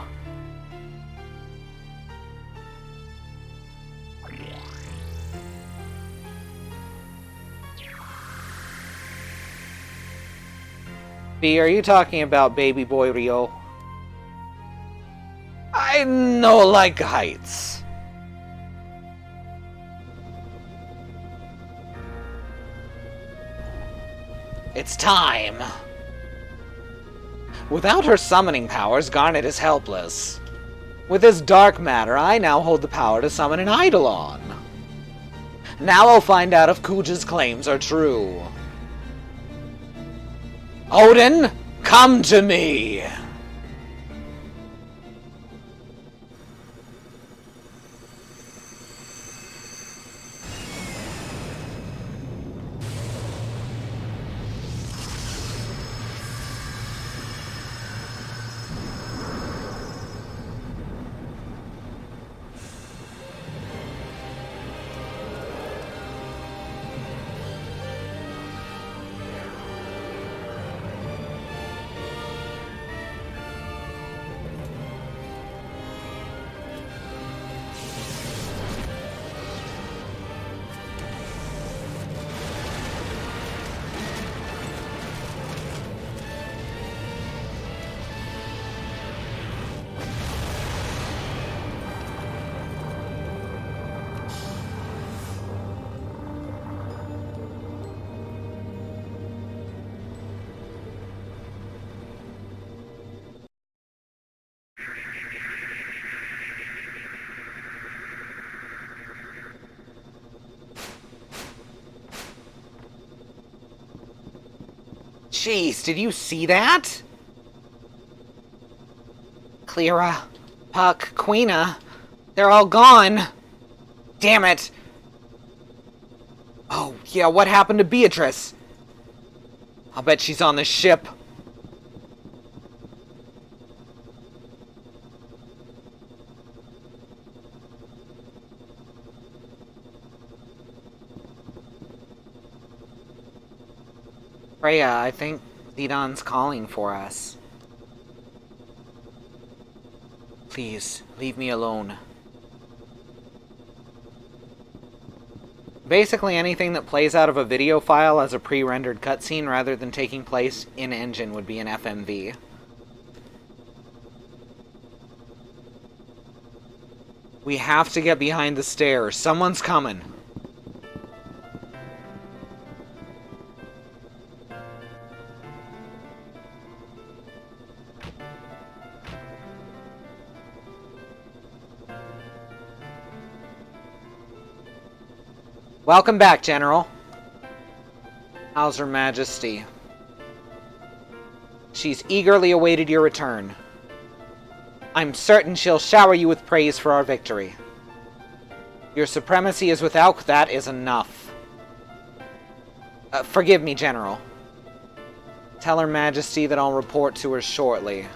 B, are you talking about baby boy Rio? I no like heights. It's time. Without her summoning powers, Garnet is helpless. With this dark matter, I now hold the power to summon an Eidolon. Now I'll find out if Kuja's claims are true. Odin, come to me! Jeez, did you see that? Cleara, Puck, Queena, they're all gone. Damn it. Oh, yeah, what happened to Beatrice? I'll bet she's on the ship. Freya, I think Zidon's calling for us. Please, leave me alone. Basically anything that plays out of a video file as a pre-rendered cutscene rather than taking place in-engine would be an FMV. We have to get behind the stairs. Someone's coming. Welcome back, General. How's Her Majesty? She's eagerly awaited your return. I'm certain she'll shower you with praise for our victory. Your supremacy is without that is enough. Forgive me, General. Tell Her Majesty that I'll report to her shortly.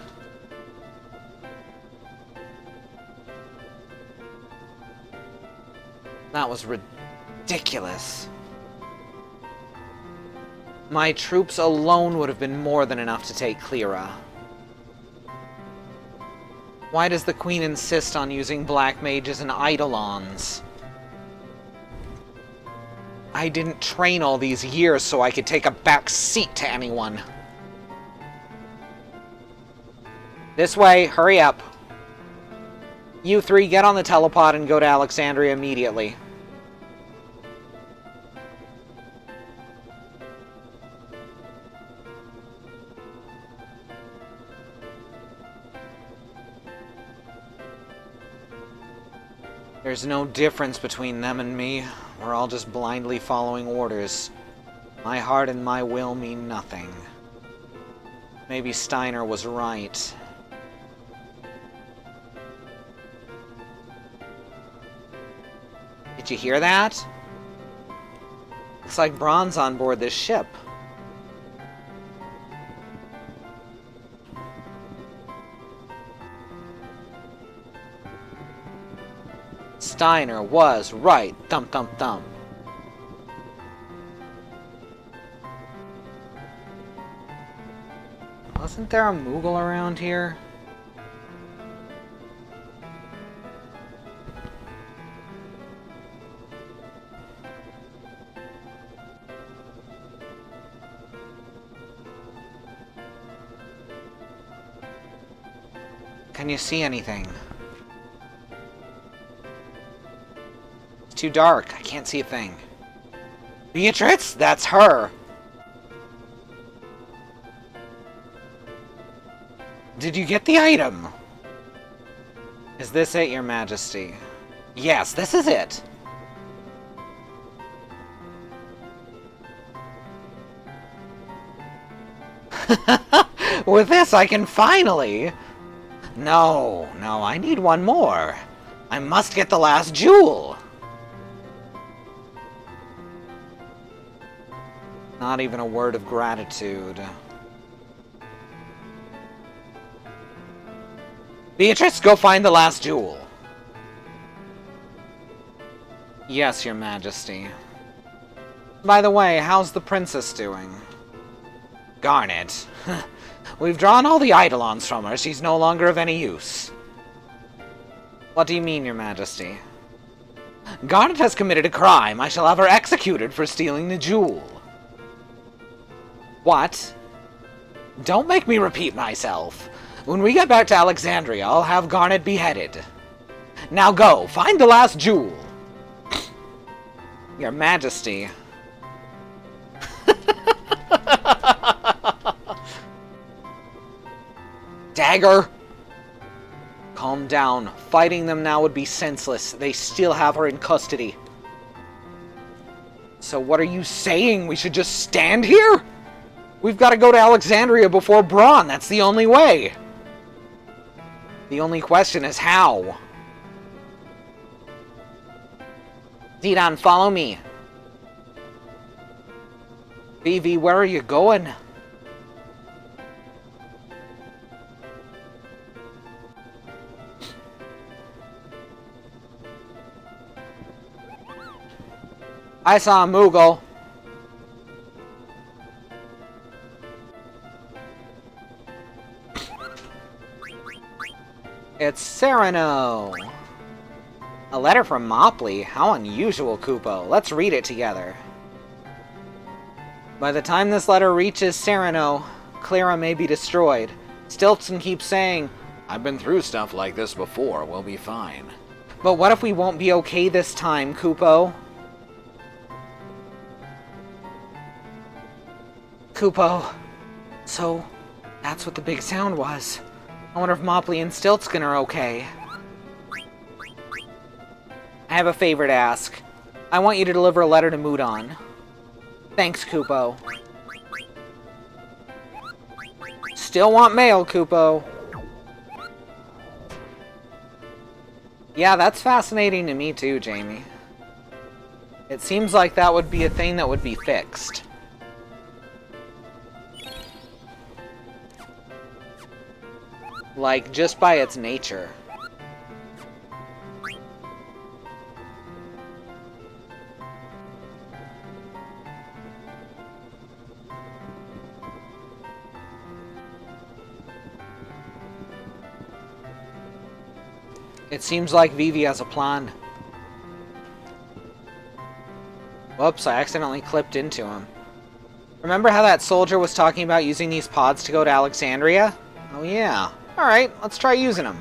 That was ridiculous. My troops alone would have been more than enough to take Cleara. Why does the Queen insist on using black mages and eidolons? I didn't train all these years so I could take a back seat to anyone. This way, hurry up. You three, get on the telepod and go to Alexandria immediately. There's no difference between them and me. We're all just blindly following orders. My heart and my will mean nothing. Maybe Steiner was right. Did you hear that? Looks like Braun's on board this ship. Steiner was right. Thump, thump, thump. Wasn't there a Moogle around here? Can you see anything? It's too dark. I can't see a thing. Beatrice? That's her! Did you get the item? Is this it, Your Majesty? Yes, this is it! With this, I can finally... No, I need one more. I must get the last jewel. Not even a word of gratitude. Beatrice, go find the last jewel. Yes, Your Majesty. By the way, how's the princess doing? Garnet. We've drawn all the eidolons from her. She's no longer of any use. What do you mean, Your Majesty? Garnet has committed a crime. I shall have her executed for stealing the jewel. What? Don't make me repeat myself. When we get back to Alexandria, I'll have Garnet beheaded. Now go, find the last jewel. Your Majesty. Dagger! Calm down. Fighting them now would be senseless. They still have her in custody. So what are you saying? We should just stand here? We've got to go to Alexandria before Braun. That's the only way. The only question is how. Zidane, follow me. Vivi, where are you going? I saw a Moogle. It's Sereno. A letter from Mopley? How unusual, Kupo. Let's read it together. By the time this letter reaches Sereno, Clara may be destroyed. Stilton keeps saying, I've been through stuff like this before, we'll be fine. But what if we won't be okay this time, Kupo? Kupo. So, that's what the big sound was. I wonder if Mopley and Stiltskin are okay. I have a favor to ask. I want you to deliver a letter to Mudon. Thanks, Kupo. Still want mail, Kupo. Yeah, that's fascinating to me too, Jamie. It seems like that would be a thing that would be fixed. Like, just by its nature. It seems like Vivi has a plan. Whoops, I accidentally clipped into him. Remember how that soldier was talking about using these pods to go to Alexandria? Oh yeah. Alright, let's try using them.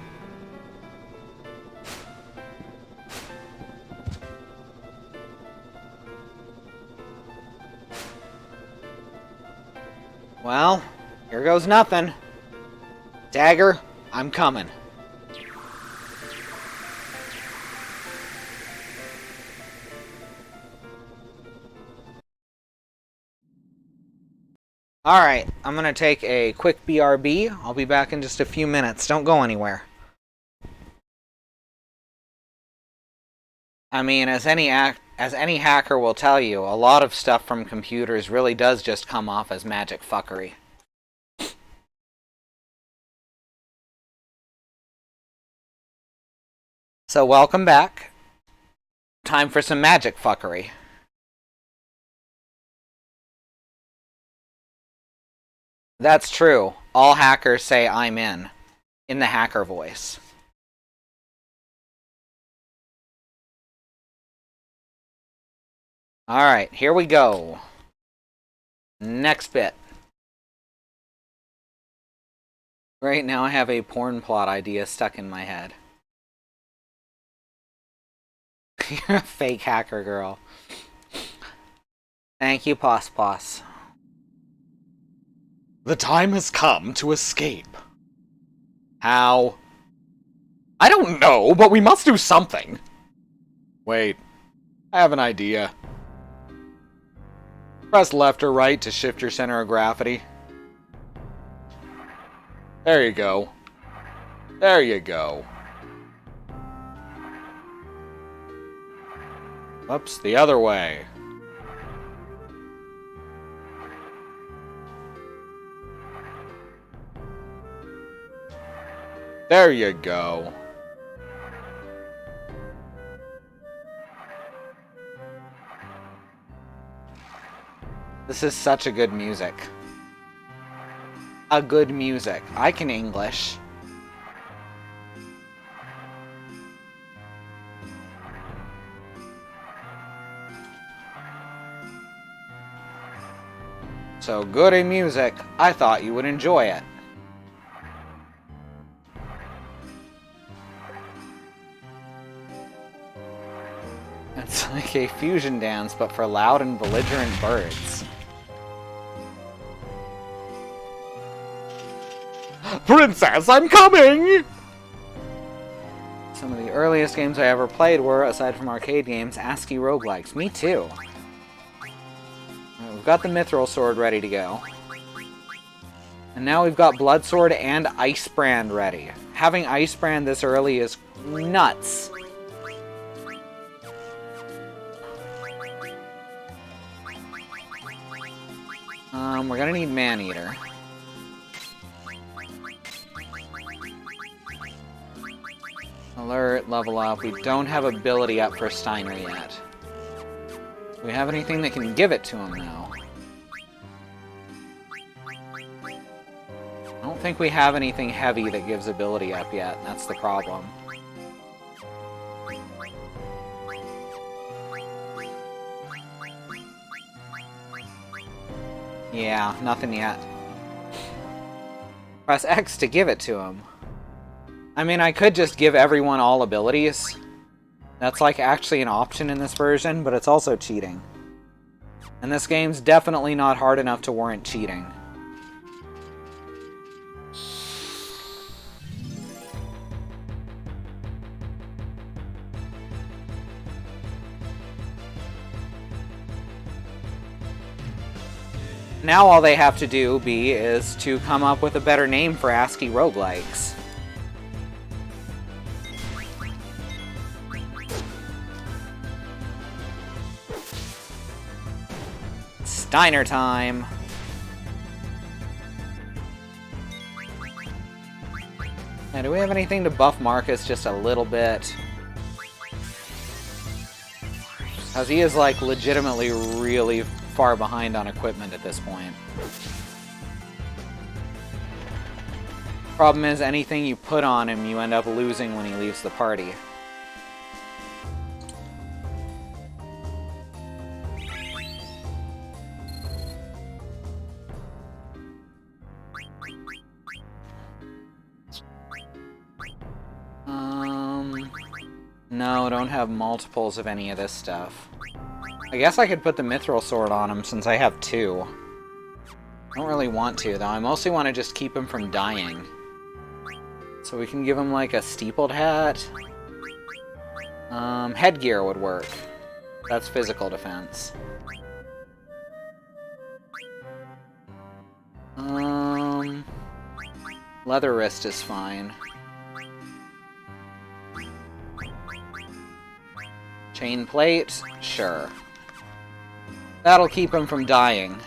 Well, here goes nothing. Dagger, I'm coming. Alright, I'm gonna take a quick BRB. I'll be back in just a few minutes. Don't go anywhere. I mean, as any hacker will tell you, a lot of stuff from computers really does just come off as magic fuckery. So welcome back. Time for some magic fuckery. That's true. All hackers say I'm in the hacker voice. Alright, here we go. Next bit. Right now I have a porn plot idea stuck in my head. You're a fake hacker girl. Thank you, Pos Pos. The time has come to escape. How? I don't know, but we must do something. Wait, I have an idea. Press left or right to shift your center of gravity. There you go. There you go. Whoops, the other way. There you go. This is such a good music. A good music. I can English. So good in music, I thought you would enjoy it. It's like a fusion dance, but for loud and belligerent birds. Princess, I'm coming! Some of the earliest games I ever played were, aside from arcade games, ASCII roguelikes. Me too. Right, we've got the Mithril Sword ready to go. And now we've got Blood Sword and Ice Brand ready. Having Ice Brand this early is nuts. We're gonna need Maneater. Alert, level up. We don't have ability up for Steiner yet. Do we have anything that can give it to him now? I don't think we have anything heavy that gives ability up yet, and that's the problem. Yeah, nothing yet. Press X to give it to him. I mean, I could just give everyone all abilities. That's like actually an option in this version, but it's also cheating. And this game's definitely not hard enough to warrant cheating. Now all they have to do, B, is to come up with a better name for ASCII roguelikes. Steiner time! Now, do we have anything to buff Marcus just a little bit? Because he is, like, legitimately really far behind on equipment at this point. Problem is, anything you put on him, you end up losing when he leaves the party. No, don't have multiples of any of this stuff. I guess I could put the Mithril Sword on him since I have 2. I don't really want to, though. I mostly want to just keep him from dying. So we can give him, like, a steepled hat. Headgear would work. That's physical defense. Leather wrist is fine. Chain plate? Sure. That'll keep him from dying.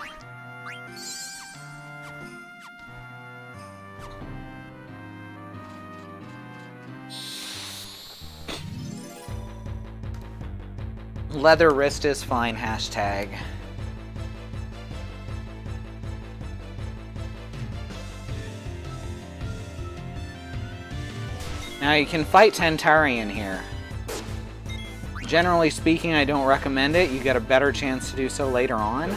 Leather wrist is fine, hashtag. Now you can fight Tantarian here. Generally speaking, I don't recommend it. You get a better chance to do so later on.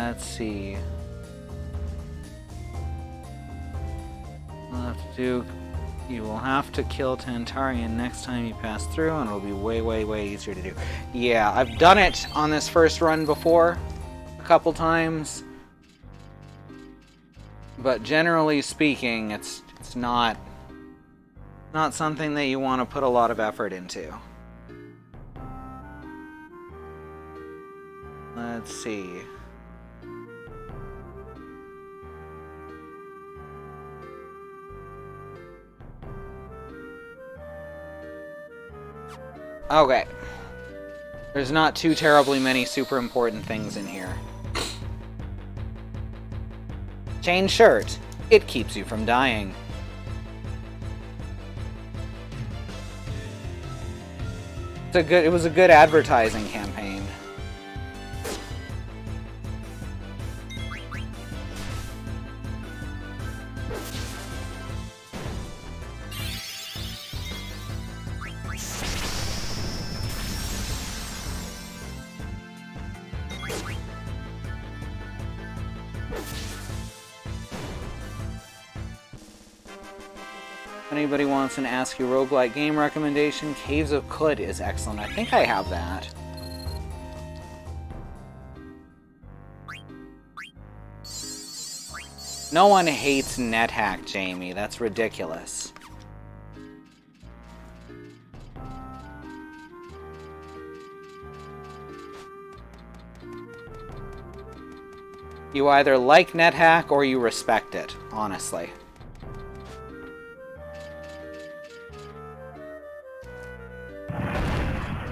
Let's see. We'll have to do... You will have to kill Tantarian next time you pass through, and it'll be way, way, way easier to do. Yeah, I've done it on this first run before, a couple times. But generally speaking, it's not something that you want to put a lot of effort into. Let's see. Okay. There's not too terribly many super important things in here. Change shirt. It keeps you from dying. It was a good advertising campaign. If anybody wants an Ask You roguelike game recommendation, Caves of Khud is excellent. I think I have that. No one hates NetHack, Jamie. That's ridiculous. You either like NetHack or you respect it, honestly.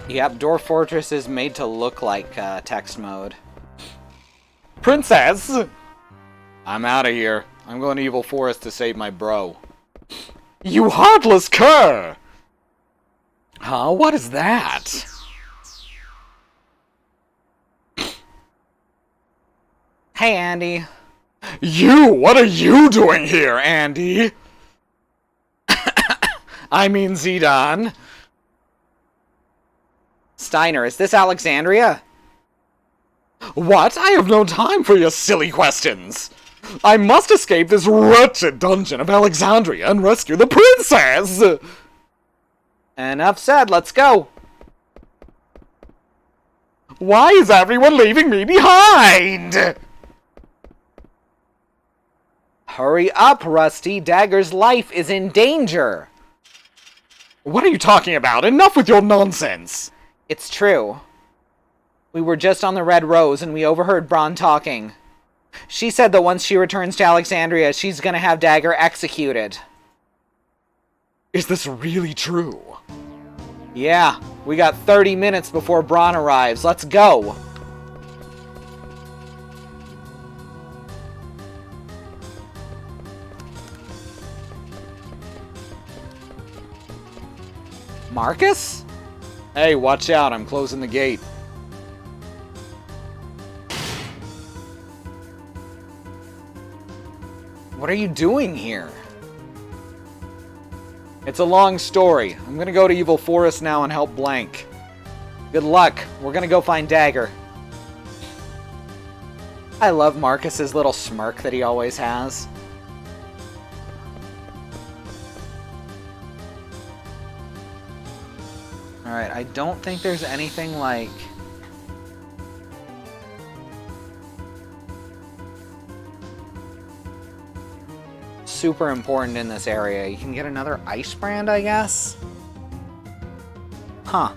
Yep, Dwarf Fortress is made to look like text mode. Princess! I'm out of here. I'm going to Evil Forest to save my bro. You heartless cur! Huh? What is that? Hey, Andy. You! What are you doing here, Andy? I mean Zidane. Steiner, is this Alexandria? What? I have no time for your silly questions. I must escape this wretched dungeon of Alexandria and rescue the princess! Enough said, let's go! Why is everyone leaving me behind? Hurry up, Rusty. Dagger's life is in danger. What are you talking about? Enough with your nonsense! It's true. We were just on the Red Rose and we overheard Bronn talking. She said that once she returns to Alexandria, she's gonna have Dagger executed. Is this really true? Yeah, we got 30 minutes before Bronn arrives. Let's go! Marcus? Hey, watch out, I'm closing the gate. What are you doing here? It's a long story. I'm gonna go to Evil Forest now and help Blank. Good luck. We're gonna go find Dagger. I love Marcus's little smirk that he always has. Alright, I don't think there's anything like... super important in this area. You can get another ice brand, I guess? Huh.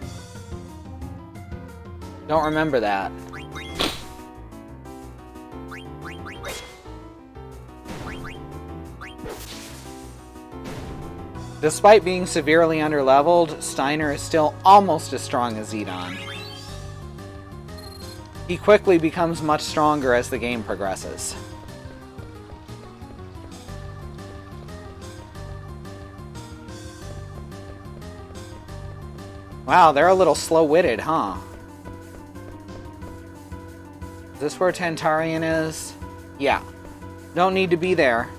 Don't remember that. Despite being severely underleveled, Steiner is still almost as strong as Zidane. He quickly becomes much stronger as the game progresses. Wow, they're a little slow-witted, huh? Is this where Tantarian is? Yeah. Don't need to be there.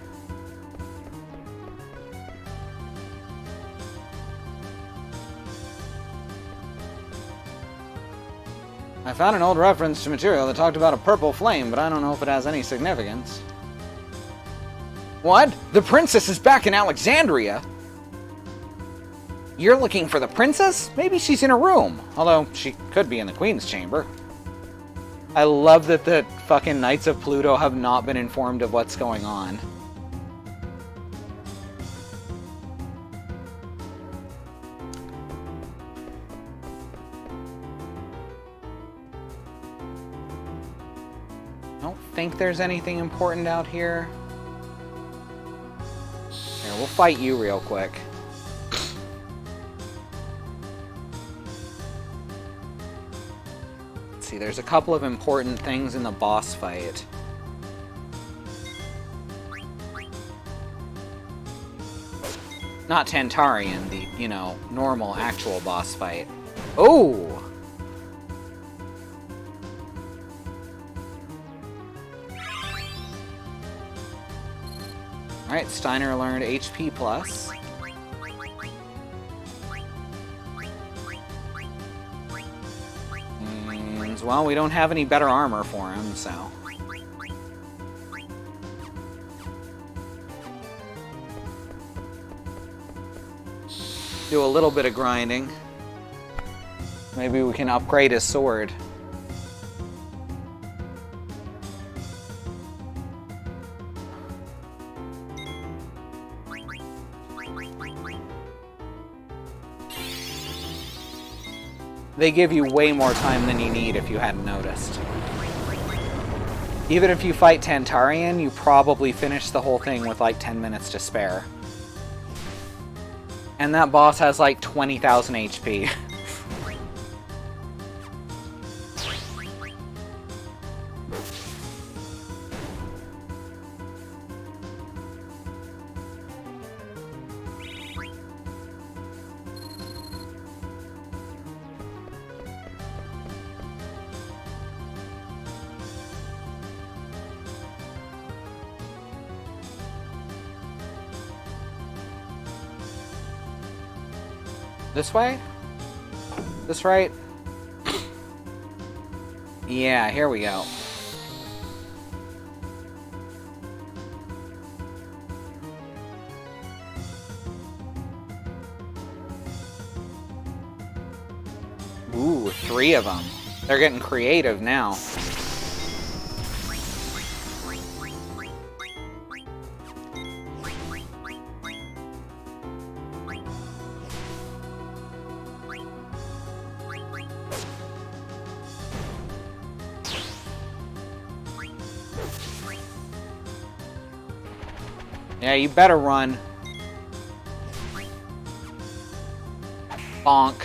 If found an old reference to material that talked about a purple flame, but I don't know if it has any significance. What? The princess is back in Alexandria? You're looking for the princess? Maybe she's in her room. Although, she could be in the queen's chamber. I love that the fucking Knights of Pluto have not been informed of what's going on. I don't think there's anything important out here. Here, we'll fight you real quick. Let's see, there's a couple of important things in the boss fight. Not Tantarian, the, you know, normal, actual boss fight. Oh! Alright, Steiner learned HP plus. And, well, we don't have any better armor for him, so... Do a little bit of grinding. Maybe we can upgrade his sword. They give you way more time than you need if you hadn't noticed. Even if you fight Tantarian, you probably finish the whole thing with like 10 minutes to spare. And that boss has like 20,000 HP. This way? This right? Yeah, here we go. Ooh, 3 of them. They're getting creative now. Yeah, you better run. Bonk.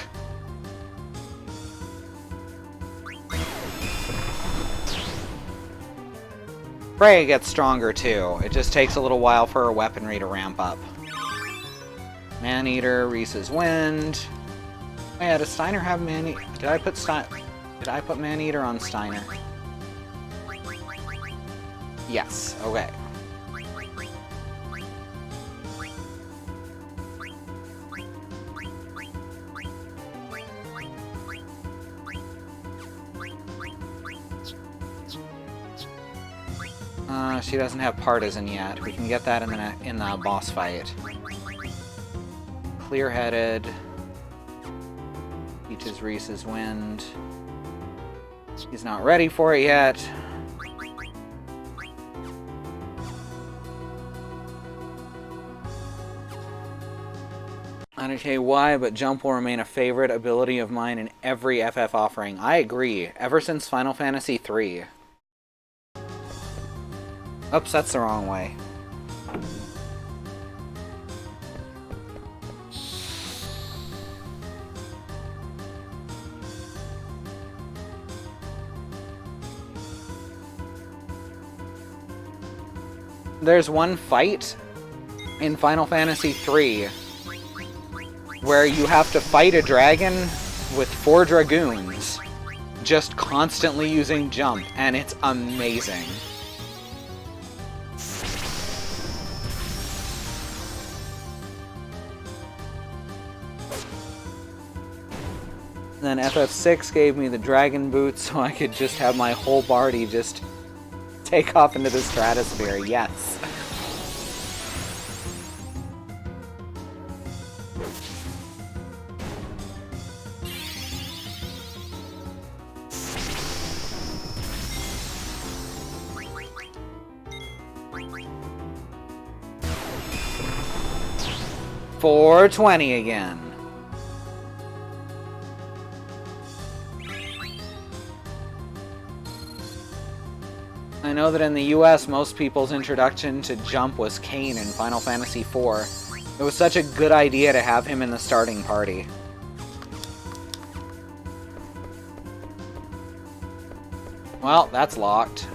Freya gets stronger too. It just takes a little while for her weaponry to ramp up. Maneater, Reese's Wind. Oh yeah, does Steiner have Maneater? Did I put Maneater on Steiner? Yes, okay. She doesn't have Partisan yet. We can get that in the boss fight. Clear-headed. Teaches Reese's Wind. He's not ready for it yet. I don't know why, but jump will remain a favorite ability of mine in every FF offering. I agree. Ever since Final Fantasy III. Oops, that's the wrong way. There's one fight in Final Fantasy III where you have to fight a dragon with 4 dragoons, just constantly using jump, and it's amazing. then FF6 gave me the dragon boot so I could just have my whole party just take off into the stratosphere. Yes. $420 again. I know that in the US, most people's introduction to Jump was Kain in Final Fantasy IV. It was such a good idea to have him in the starting party. Well, that's locked.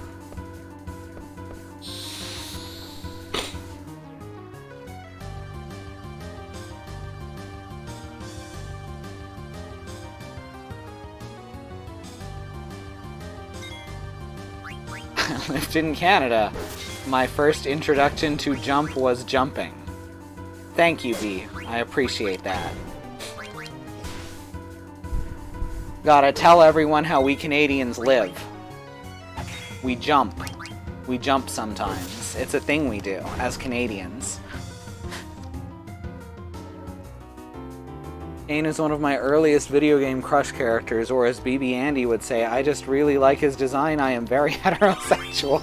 I lived in Canada. My first introduction to Jump was jumping. Thank you, B. I appreciate that. Gotta tell everyone how we Canadians live. We jump. We jump sometimes. It's a thing we do, as Canadians. Kain is one of my earliest video game crush characters, or as BB Andy would say, I just really like his design, I am very heterosexual.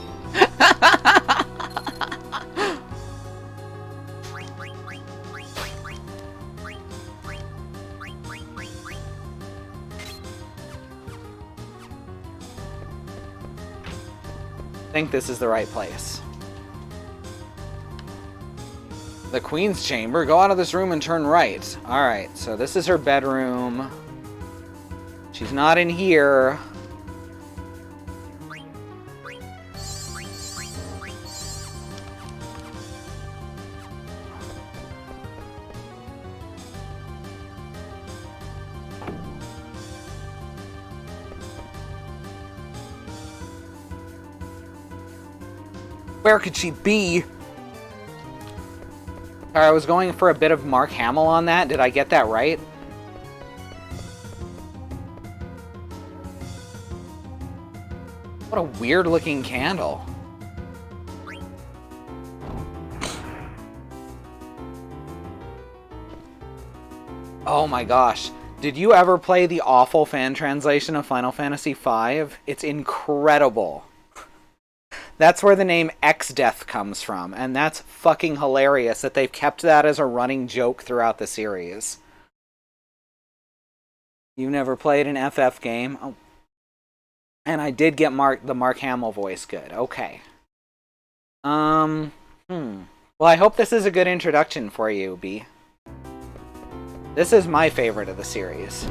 I think this is the right place. The Queen's Chamber. Go out of this room and turn right. Alright, so this is her bedroom. She's not in here. Where could she be? I was going for a bit of Mark Hamill on that. Did I get that right? What a weird looking candle. Oh my gosh. Did you ever play the awful fan translation of Final Fantasy V? It's incredible. That's where the name X-Death comes from, and that's fucking hilarious that they've kept that as a running joke throughout the series. You never played an FF game? Oh. And I did get the Mark Hamill voice good. Okay. Well, I hope this is a good introduction for you, B. This is my favorite of the series.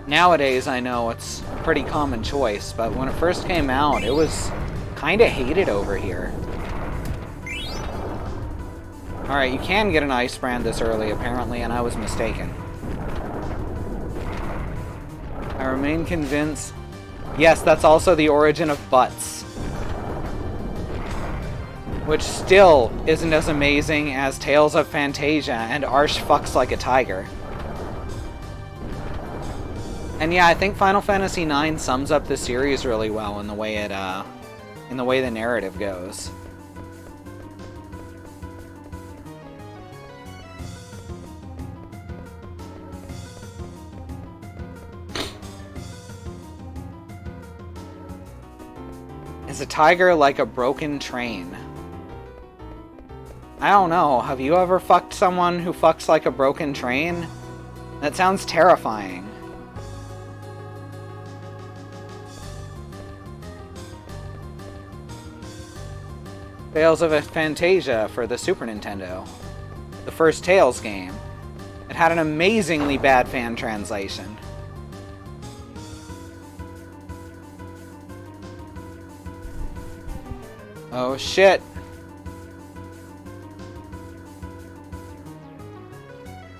Nowadays, I know it's a pretty common choice, but when it first came out, it was kind of hated over here. Alright, you can get an ice brand this early, apparently, and I was mistaken. I remain convinced... Yes, that's also the origin of butts. Which still isn't as amazing as Tales of Fantasia and Arsh fucks like a tiger. And yeah, I think Final Fantasy IX sums up the series really well in the way it, in the way the narrative goes. Is a tiger like a broken train? I don't know. Have you ever fucked someone who fucks like a broken train? That sounds terrifying. Tales of Fantasia for the Super Nintendo. The first Tales game. It had an amazingly bad fan translation. Oh shit.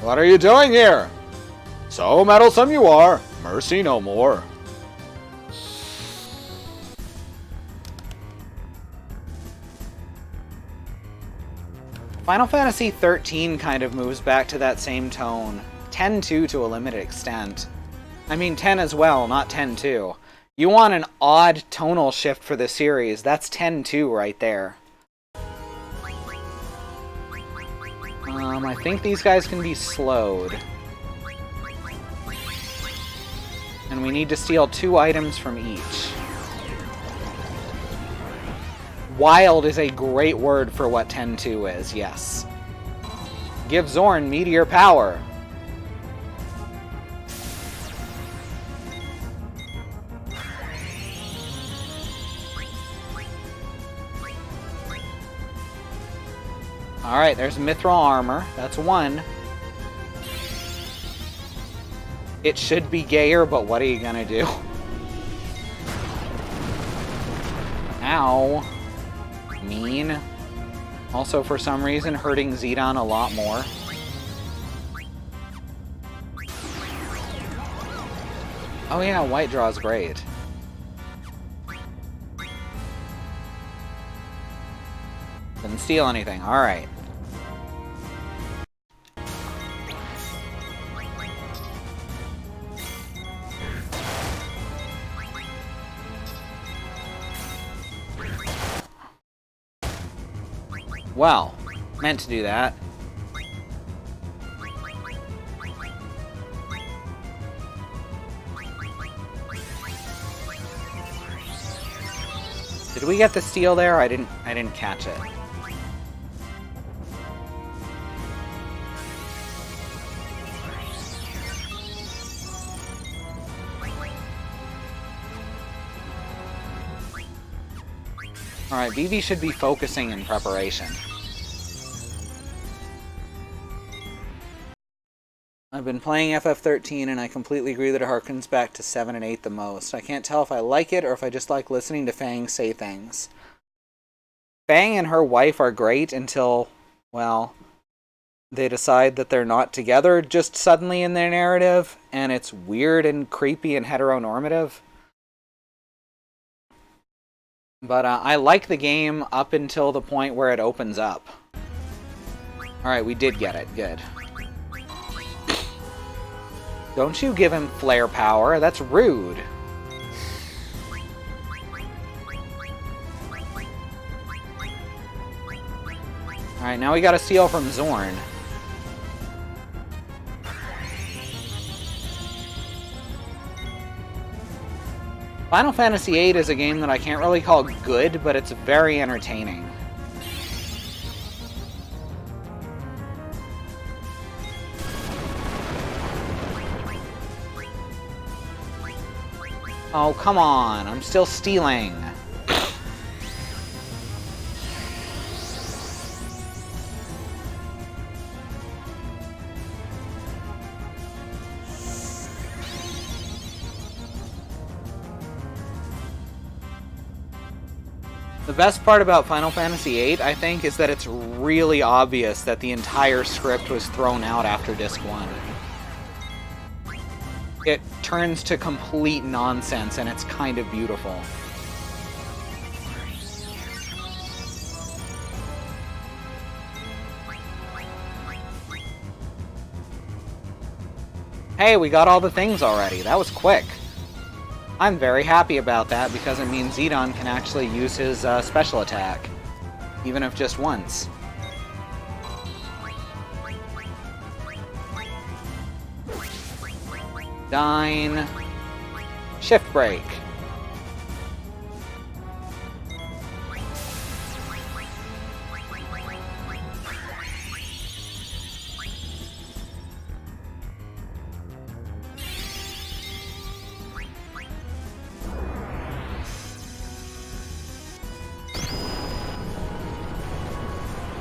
What are you doing here? So meddlesome you are. Mercy no more. Final Fantasy 13 kind of moves back to that same tone. 10 too to a limited extent. I mean 10 as well, not 10 too. You want an odd tonal shift for the series, that's 10 too right there. I think these guys can be slowed. And we need to steal 2 items from each. Wild is a great word for what 10-2 is, yes. Give Zorn meteor power. Alright, there's Mithril armor. That's 1. It should be gayer, but what are you gonna do? Ow. Mean. Also, for some reason, hurting Zidane a lot more. Oh yeah, white draw's great. Didn't steal anything. Alright. Well, meant to do that. Did we get the steal there? I didn't catch it. Alright, Vivi should be focusing in preparation. I've been playing FF13 and I completely agree that it harkens back to 7 and 8 the most. I can't tell if I like it or if I just like listening to Fang say things. Fang and her wife are great until, well, they decide that they're not together just suddenly in their narrative, and it's weird and creepy and heteronormative. But I like the game up until the point where it opens up. Alright, we did get it. Good. Don't you give him flare power. That's rude. Alright, now we gotta steal from Zorn. Final Fantasy VIII is a game that I can't really call good, but it's very entertaining. Oh, come on. I'm still stealing. The best part about Final Fantasy VIII, I think, is that it's really obvious that the entire script was thrown out after Disc 1. It turns to complete nonsense, and it's kind of beautiful. Hey, we got all the things already. That was quick. I'm very happy about that because it means Zidane can actually use his special attack, even if just once. Dine. Shift break.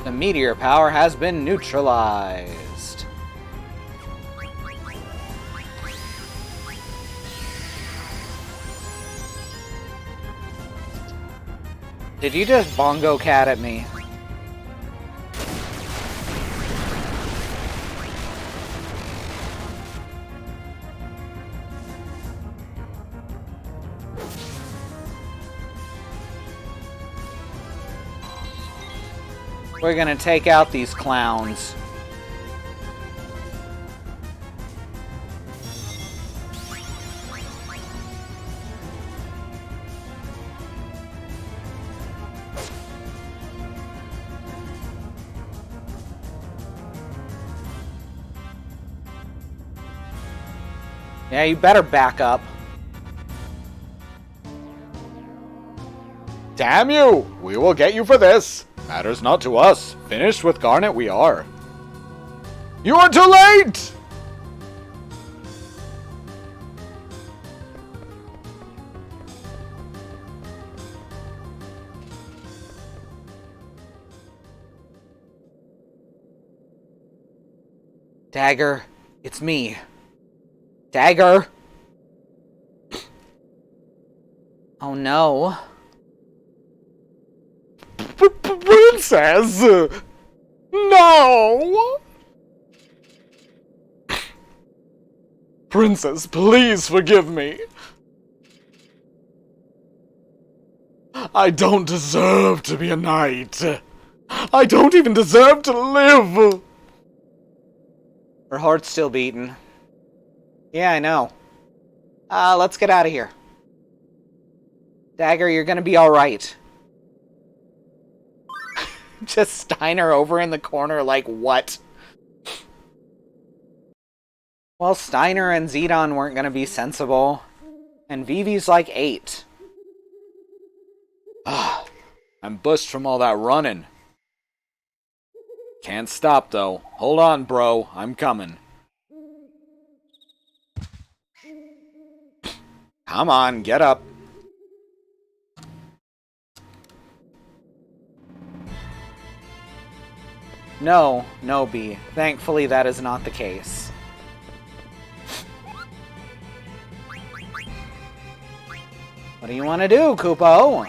The meteor power has been neutralized. Did you just bongo cat at me? We're gonna take out these clowns. Yeah, you better back up. Damn you! We will get you for this. Matters not to us. Finished with Garnet we are. You are too late! Dagger, it's me. Dagger! Oh no. Princess! No! Princess, please forgive me. I don't deserve to be a knight. I don't even deserve to live. Her heart's still beating. Yeah, I know. Let's get out of here. Dagger, you're gonna be alright. Just Steiner over in the corner like, what? Well, Steiner and Zedon weren't gonna be sensible. And Vivi's like 8. I'm bushed from all that running. Can't stop, though. Hold on, bro. I'm coming. Come on, get up. No, B. Thankfully, that is not the case. What do you want to do, Kupo?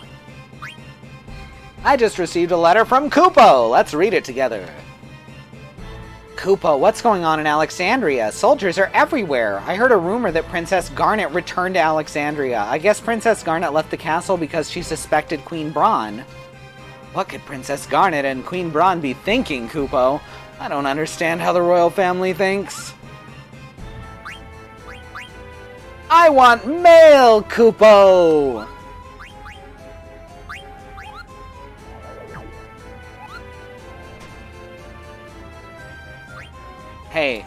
I just received a letter from Kupo. Let's read it together. Kupo, what's going on in Alexandria? Soldiers are everywhere. I heard a rumor that Princess Garnet returned to Alexandria. I guess Princess Garnet left the castle because she suspected Queen Braun. What could Princess Garnet and Queen Braun be thinking, Kupo? I don't understand how the royal family thinks. I want mail, Kupo! Hey,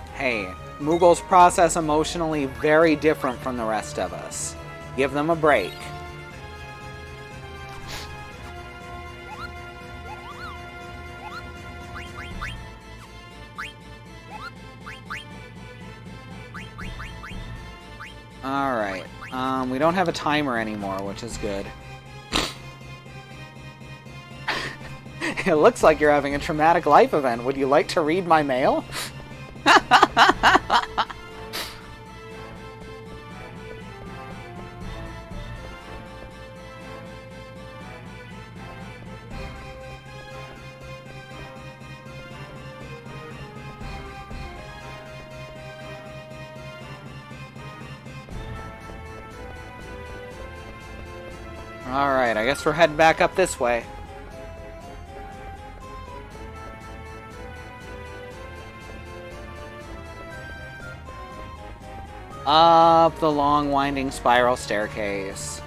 Mughals process emotionally very different from the rest of us. Give them a break. Alright, we don't have a timer anymore, which is good. It looks like you're having a traumatic life event. Would you like to read my mail? Alright, I guess we're heading back up this way. Up the long winding spiral staircase.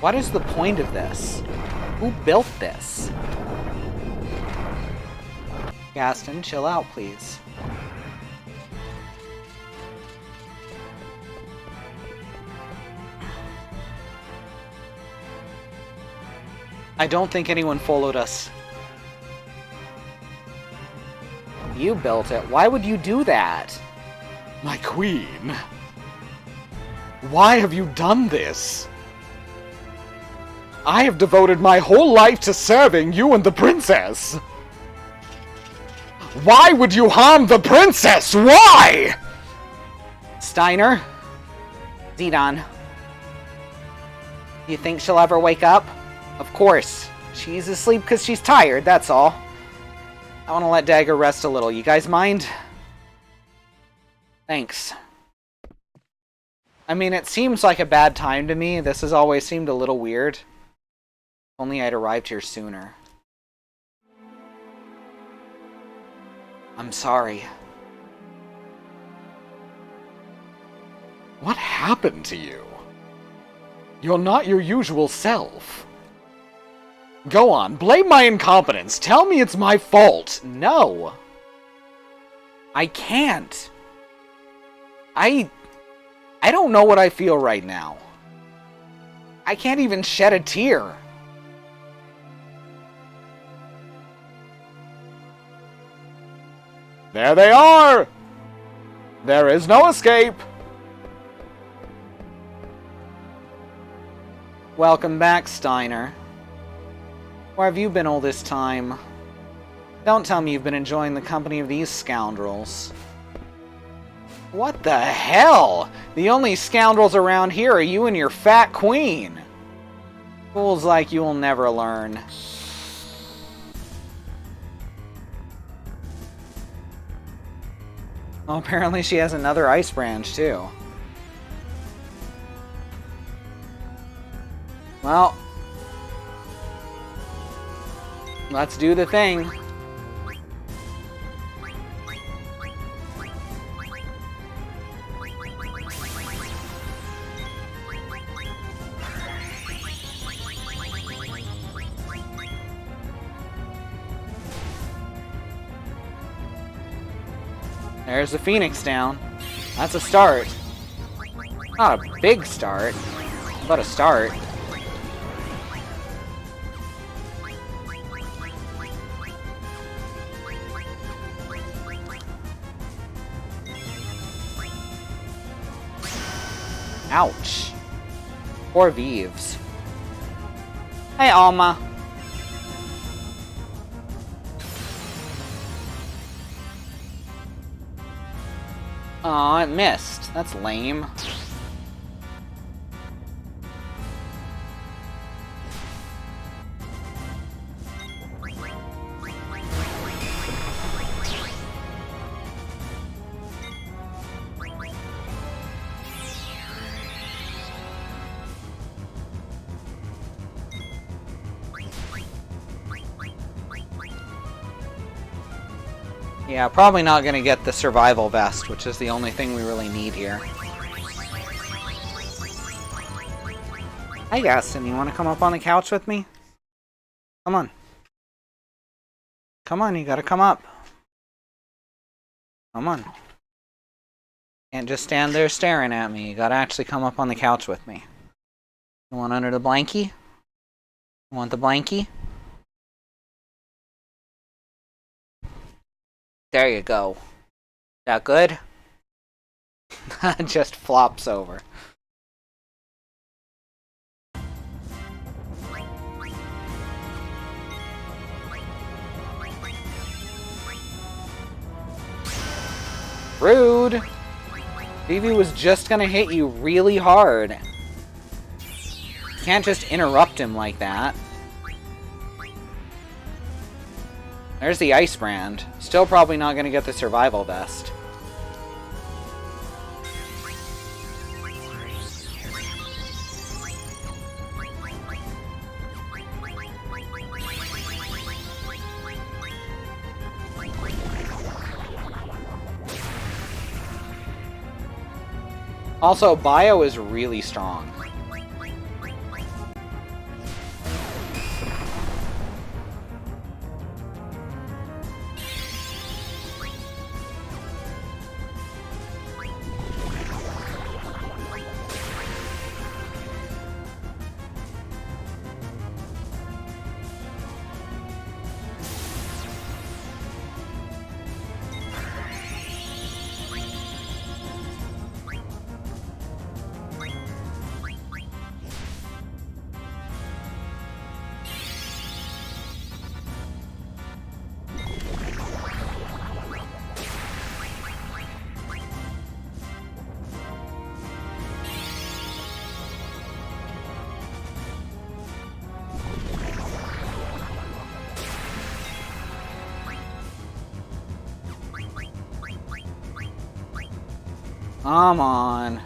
What is the point of this? Who built this? Gaston, chill out, please. I don't think anyone followed us. You built it. Why would you do that? My queen. Why have you done this? I have devoted my whole life to serving you and the princess. Why would you harm the princess? Why? Steiner? Zedon. You think she'll ever wake up? Of course. She's asleep because she's tired, that's all. I want to let Dagger rest a little. You guys mind? Thanks. I mean, it seems like a bad time to me. This has always seemed a little weird. If only I'd arrived here sooner. I'm sorry. What happened to you? You're not your usual self. Go on, blame my incompetence. Tell me it's my fault. No. I can't. I don't know what I feel right now. I can't even shed a tear. There they are! There is no escape! Welcome back, Steiner. Where have you been all this time? Don't tell me you've been enjoying the company of these scoundrels. What the hell? The only scoundrels around here are you and your fat queen. Fools like you will never learn. Oh, apparently she has another ice branch, too. Well, let's do the thing. There's the Phoenix down. That's a start. Not a big start, but a start. Ouch. Poor Vives. Hey, Alma. Aw, it missed. That's lame. Yeah, probably not going to get the survival vest, which is the only thing we really need here. Hey, Gaston, you want to come up on the couch with me? Come on. Come on, you gotta come up. Come on. Can't just stand there staring at me. You gotta actually come up on the couch with me. You want under the blankie? You want the blankie? There you go. That good? Just flops over. Rude! Phoebe was just gonna hit you really hard. You can't just interrupt him like that. There's the Ice Brand. Still probably not going to get the survival vest. Also, Bio is really strong. Come on.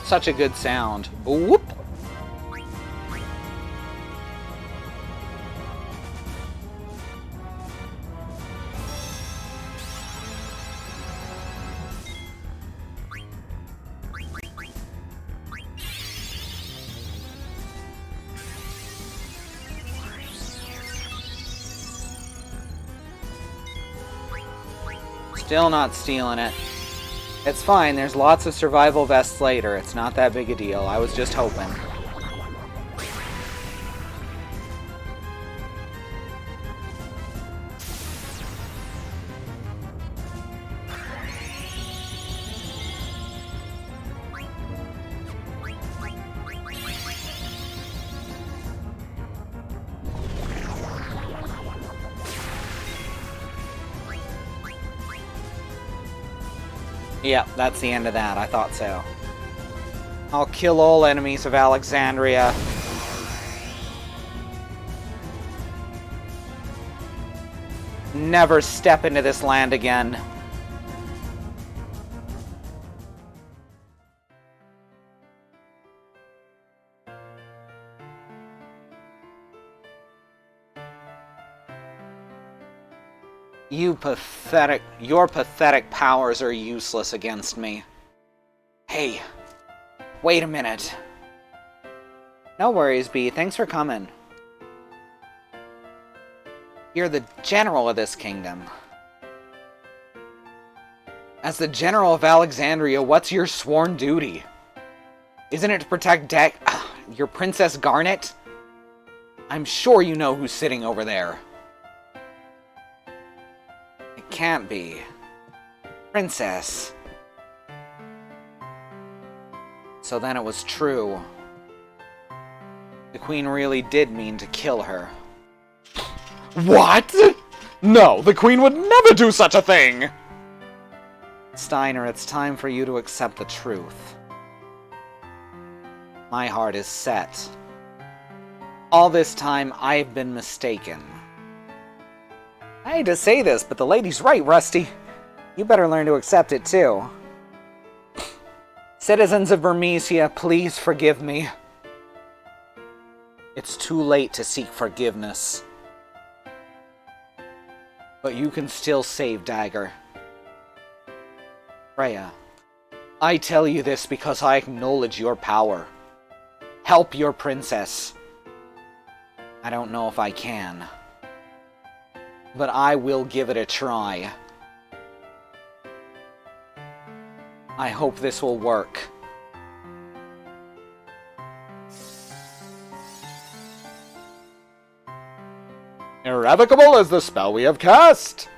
Such a good sound. Whoop! Still not stealing it. It's fine, there's lots of survival vests later. It's not that big a deal. I was just hoping. Yep, that's the end of that. I thought so. I'll kill all enemies of Alexandria. Never step into this land again. Your pathetic powers are useless against me. Hey, wait a minute. No worries, B. Thanks for coming. You're the general of this kingdom. As the general of Alexandria, what's your sworn duty? Isn't it to protect your Princess Garnet? I'm sure you know who's sitting over there. It can't be. Princess. So then it was true. The Queen really did mean to kill her. What? No, the Queen would never do such a thing! Steiner, it's time for you to accept the truth. My heart is set. All this time, I've been mistaken. I hate to say this, but the lady's right, Rusty. You better learn to accept it, too. Citizens of Burmecia, please forgive me. It's too late to seek forgiveness. But you can still save Dagger. Freya, I tell you this because I acknowledge your power. Help your princess. I don't know if I can. But I will give it a try. I hope this will work. Irrevocable is the spell we have cast!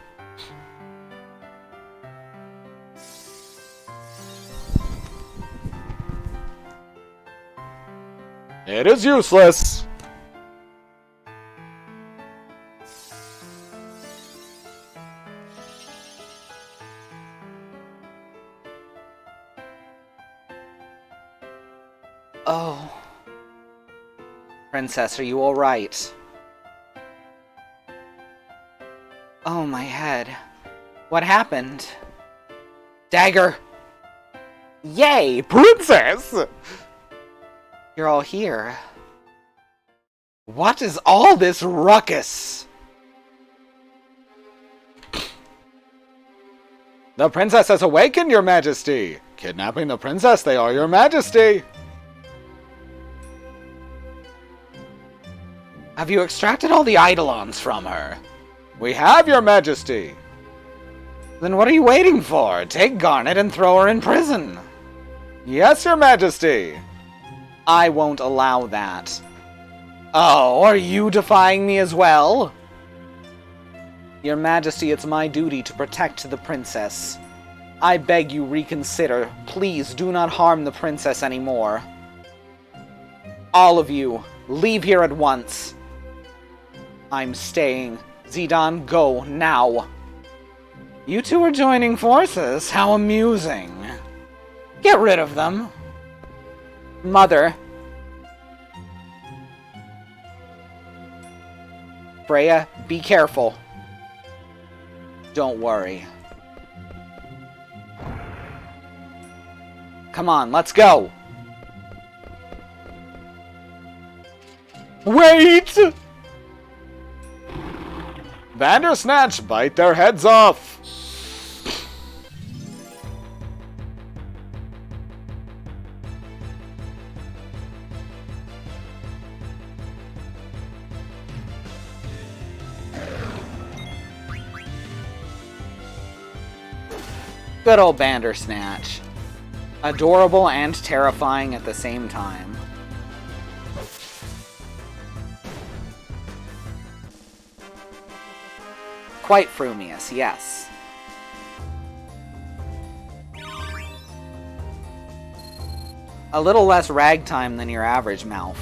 It is useless! Oh. Princess, are you alright? Oh, my head. What happened? Dagger! Yay! Princess! You're all here. What is all this ruckus? The princess has awakened, your majesty! Kidnapping the princess, they are, your majesty! Have you extracted all the eidolons from her? We have, your majesty! Then what are you waiting for? Take Garnet and throw her in prison. Yes, your majesty! I won't allow that. Oh, are you defying me as well? Your Majesty, it's my duty to protect the princess. I beg you reconsider. Please do not harm the princess anymore. All of you, leave here at once. I'm staying. Zidane, go now. You two are joining forces. How amusing. Get rid of them. Mother. Freya, be careful. Don't worry. Come on, let's go! Wait! Bandersnatch, bite their heads off! Good old Bandersnatch. Adorable and terrifying at the same time. Quite frumious, yes. A little less ragtime than your average mouth.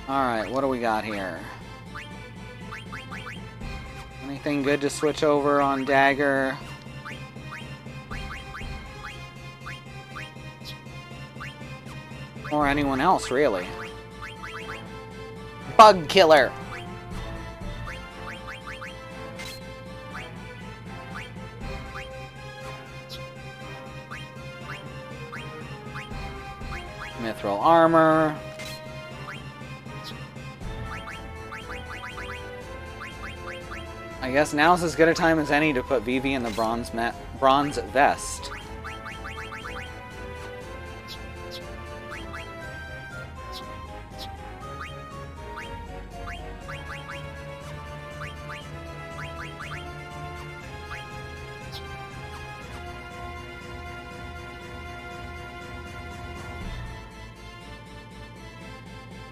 Alright, what do we got here? Anything good to switch over on Dagger? Or anyone else, really. Bug Killer! Mithril Armor. I guess now's as good a time as any to put Vivi in the bronze vest.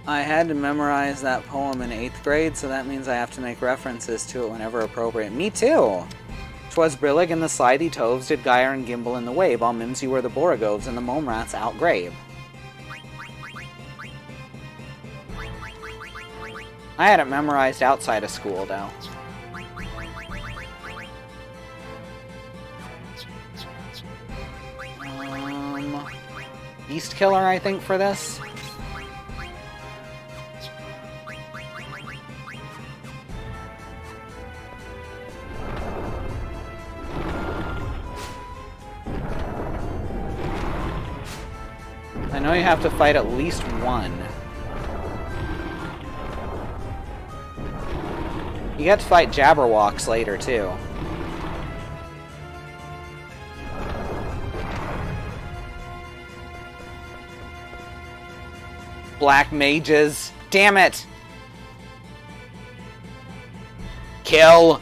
I had to memorize that poem in 8th grade, so that means I have to make references to it whenever appropriate. Me too! 'Twas Brillig and the slithy toves did gyre and gimble in the wave, all mimsy were the borogoves and the mome rats outgrave. I had it memorized outside of school, though. Beast Killer, I think, for this. I know you have to fight at least one. You get to fight Jabberwocks later, too. Black mages. Damn it! Kill!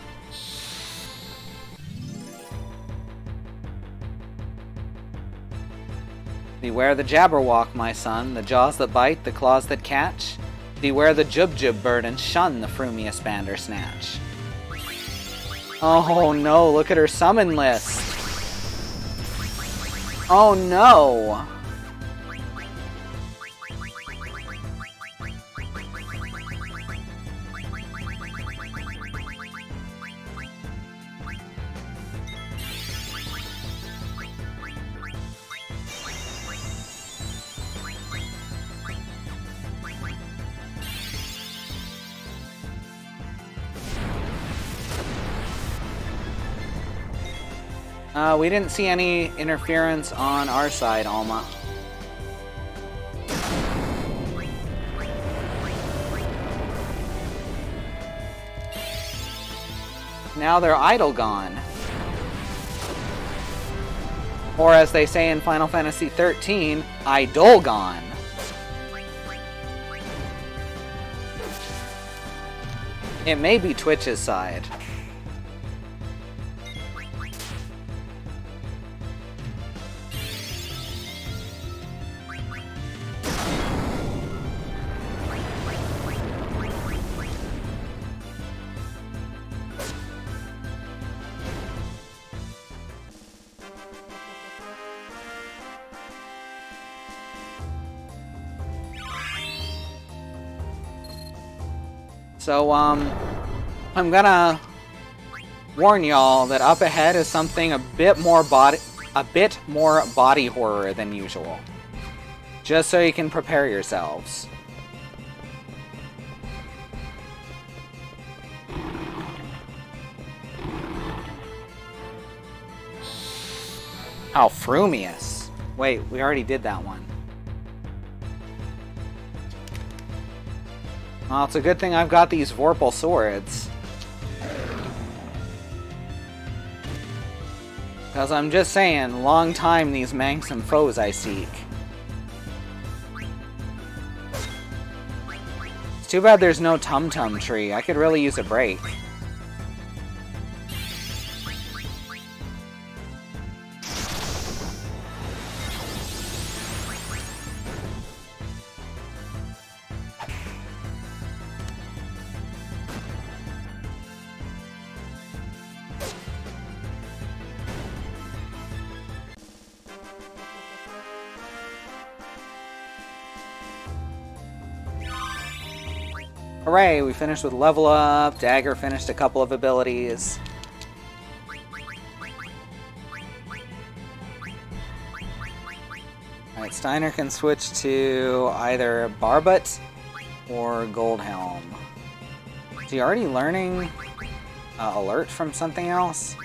Beware the Jabberwock, my son, the jaws that bite, the claws that catch. Beware the Jubjub bird and shun the frumious Bandersnatch. Oh no, look at her summon list! Oh no! We didn't see any interference on our side, Alma. Now they're idle gone. Or as they say in Final Fantasy XIII, idol gone. It may be Twitch's side. So, I'm gonna warn y'all that up ahead is something a bit more body horror than usual. Just so you can prepare yourselves. Oh, Frumius. Wait, we already did that one. Well, it's a good thing I've got these Vorpal swords. Because I'm just saying, long time these manxome foes I seek. It's too bad there's no Tum Tum tree. I could really use a break. Hooray, we finished with level up. Dagger finished a couple of abilities. Alright, Steiner can switch to either Barbut or Goldhelm. Is he already learning Alert from something else?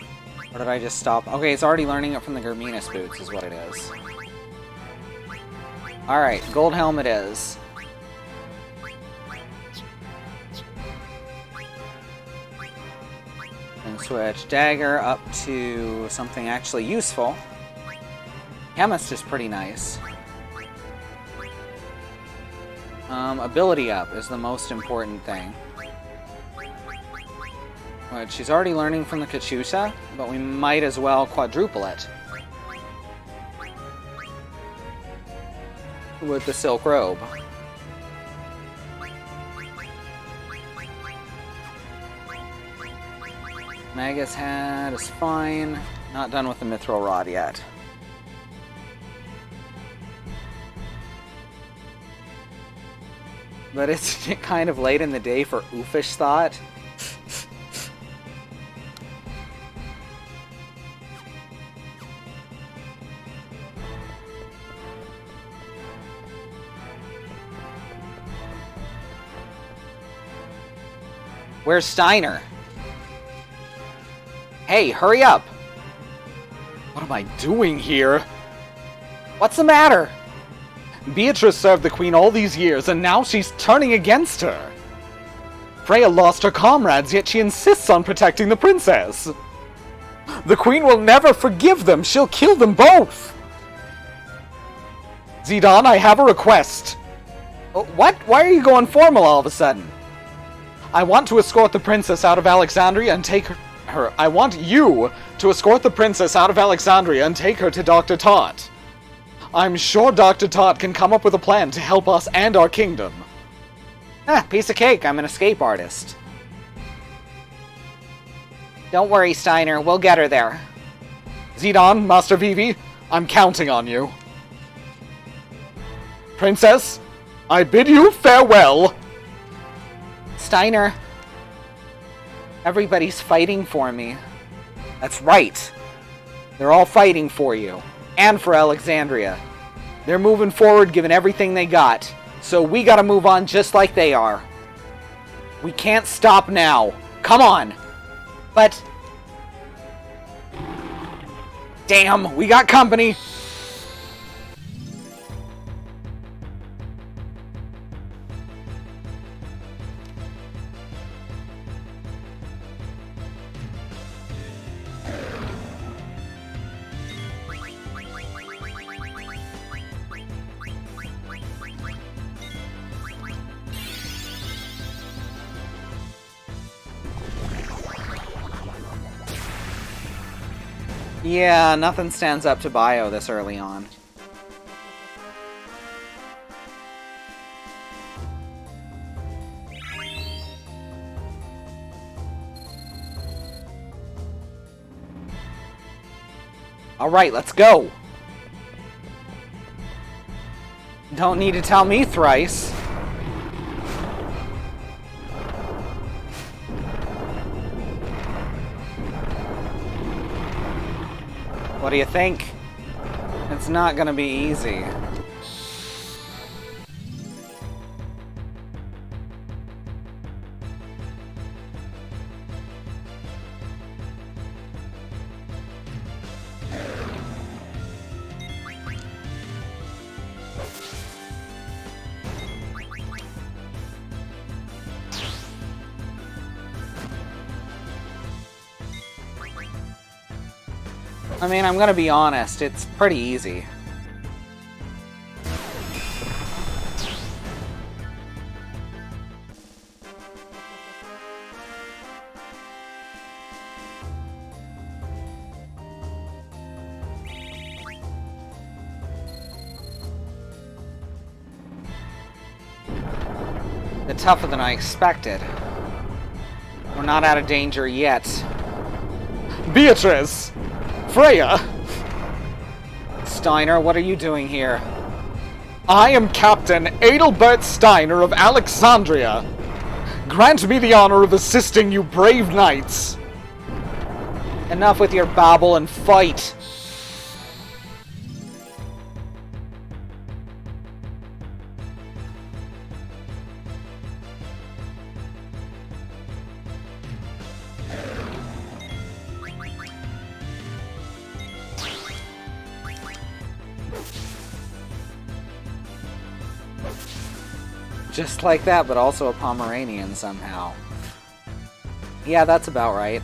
Or did I just stop? Okay, he's already learning it from the Germinus boots is what it is. Alright, Goldhelm it is. And switch Dagger up to something actually useful. Chemist is pretty nice. Ability up is the most important thing. Which she's already learning from the Kachusa, but we might as well quadruple it. With the Silk Robe. Magus Hat is fine. Not done with the Mithril Rod yet. But it's kind of late in the day for Oofish Thought. Where's Steiner? Hey, hurry up! What am I doing here? What's the matter? Beatrice served the queen all these years, and now she's turning against her. Freya lost her comrades, yet she insists on protecting the princess. The queen will never forgive them. She'll kill them both. Zidane, I have a request. What? Why are you going formal all of a sudden? I want to escort the princess out of Alexandria and take her. I want you to escort the princess out of Alexandria and take her to Dr. Tot. I'm sure Dr. Tot can come up with a plan to help us and our kingdom. Piece of cake. I'm an escape artist. Don't worry, Steiner. We'll get her there. Zidane, Master Vivi, I'm counting on you. Princess, I bid you farewell. Steiner. Everybody's fighting for me. That's right. They're all fighting for you. And for Alexandria. They're moving forward, giving everything they got. So we gotta move on just like they are. We can't stop now. Come on! But... damn, we got company! Yeah, nothing stands up to Bio this early on. Alright, let's go! Don't need to tell me thrice. What do you think? It's not gonna be easy. I mean, I'm gonna be honest, it's pretty easy. It's tougher than I expected. We're not out of danger yet. Beatrice! Freya! Steiner, what are you doing here? I am Captain Adelbert Steiner of Alexandria. Grant me the honor of assisting you brave knights. Enough with your babble and fight! Just like that, but also a Pomeranian somehow. Yeah, that's about right.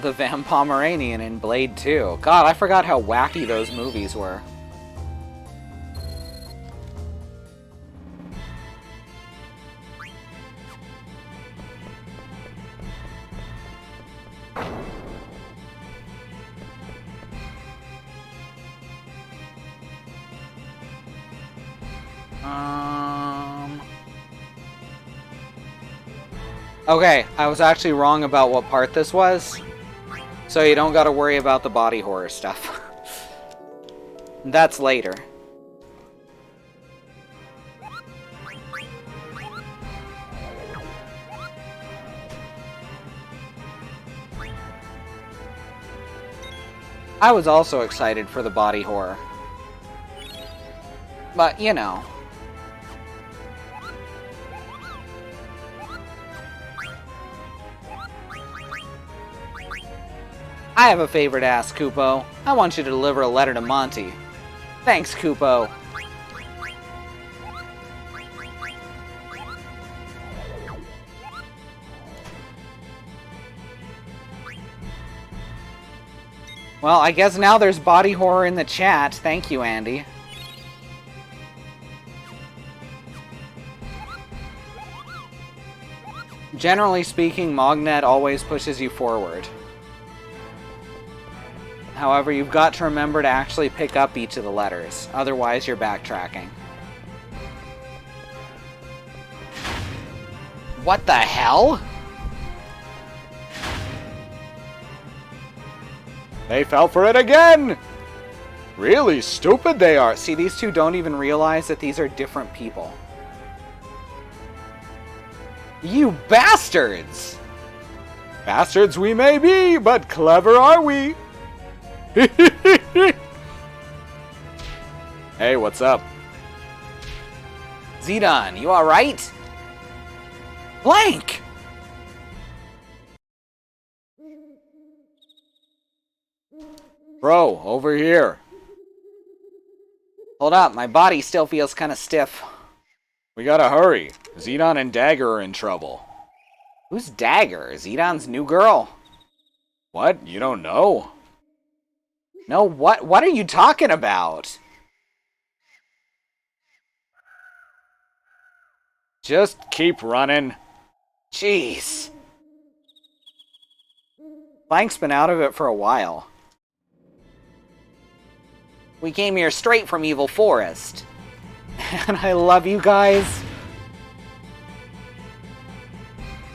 The Van Pomeranian in Blade 2. God, I forgot how wacky those movies were. Okay, I was actually wrong about what part this was, so you don't gotta worry about the body horror stuff. That's later. I was also excited for the body horror. But, you know. I have a favor to ask, Kupo. I want you to deliver a letter to Monty. Thanks, Kupo. Well, I guess now there's body horror in the chat. Thank you, Andy. Generally speaking, Mognet always pushes you forward. However, you've got to remember to actually pick up each of the letters. Otherwise, you're backtracking. What the hell? They fell for it again! Really stupid they are. See, these two don't even realize that these are different people. You bastards! Bastards we may be, but clever are we. Hey, what's up? Zidane, you alright? Blank! Bro, over here. Hold up, my body still feels kind of stiff. We gotta hurry. Zidane and Dagger are in trouble. Who's Dagger? Zidane's new girl? What? You don't know? No, what are you talking about? Just keep running. Jeez. Blank's been out of it for a while. We came here straight from Evil Forest. And I love you guys.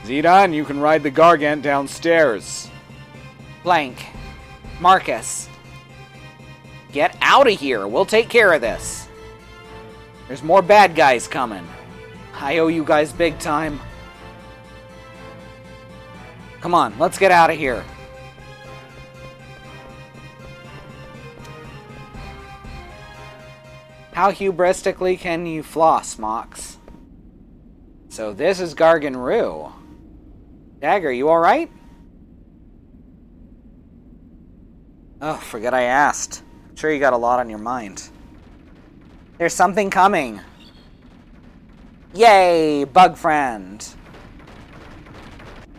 Zidane, you can ride the Gargant downstairs. Blank. Marcus. Get out of here. We'll take care of this. There's more bad guys coming. I owe you guys big time. Come on, let's get out of here. How hubristically can you floss, Mox? So this is Gargan Rue. Dagger, you alright? Oh, forget I asked. sure you got a lot on your mind. There's something coming. Yay, bug friend.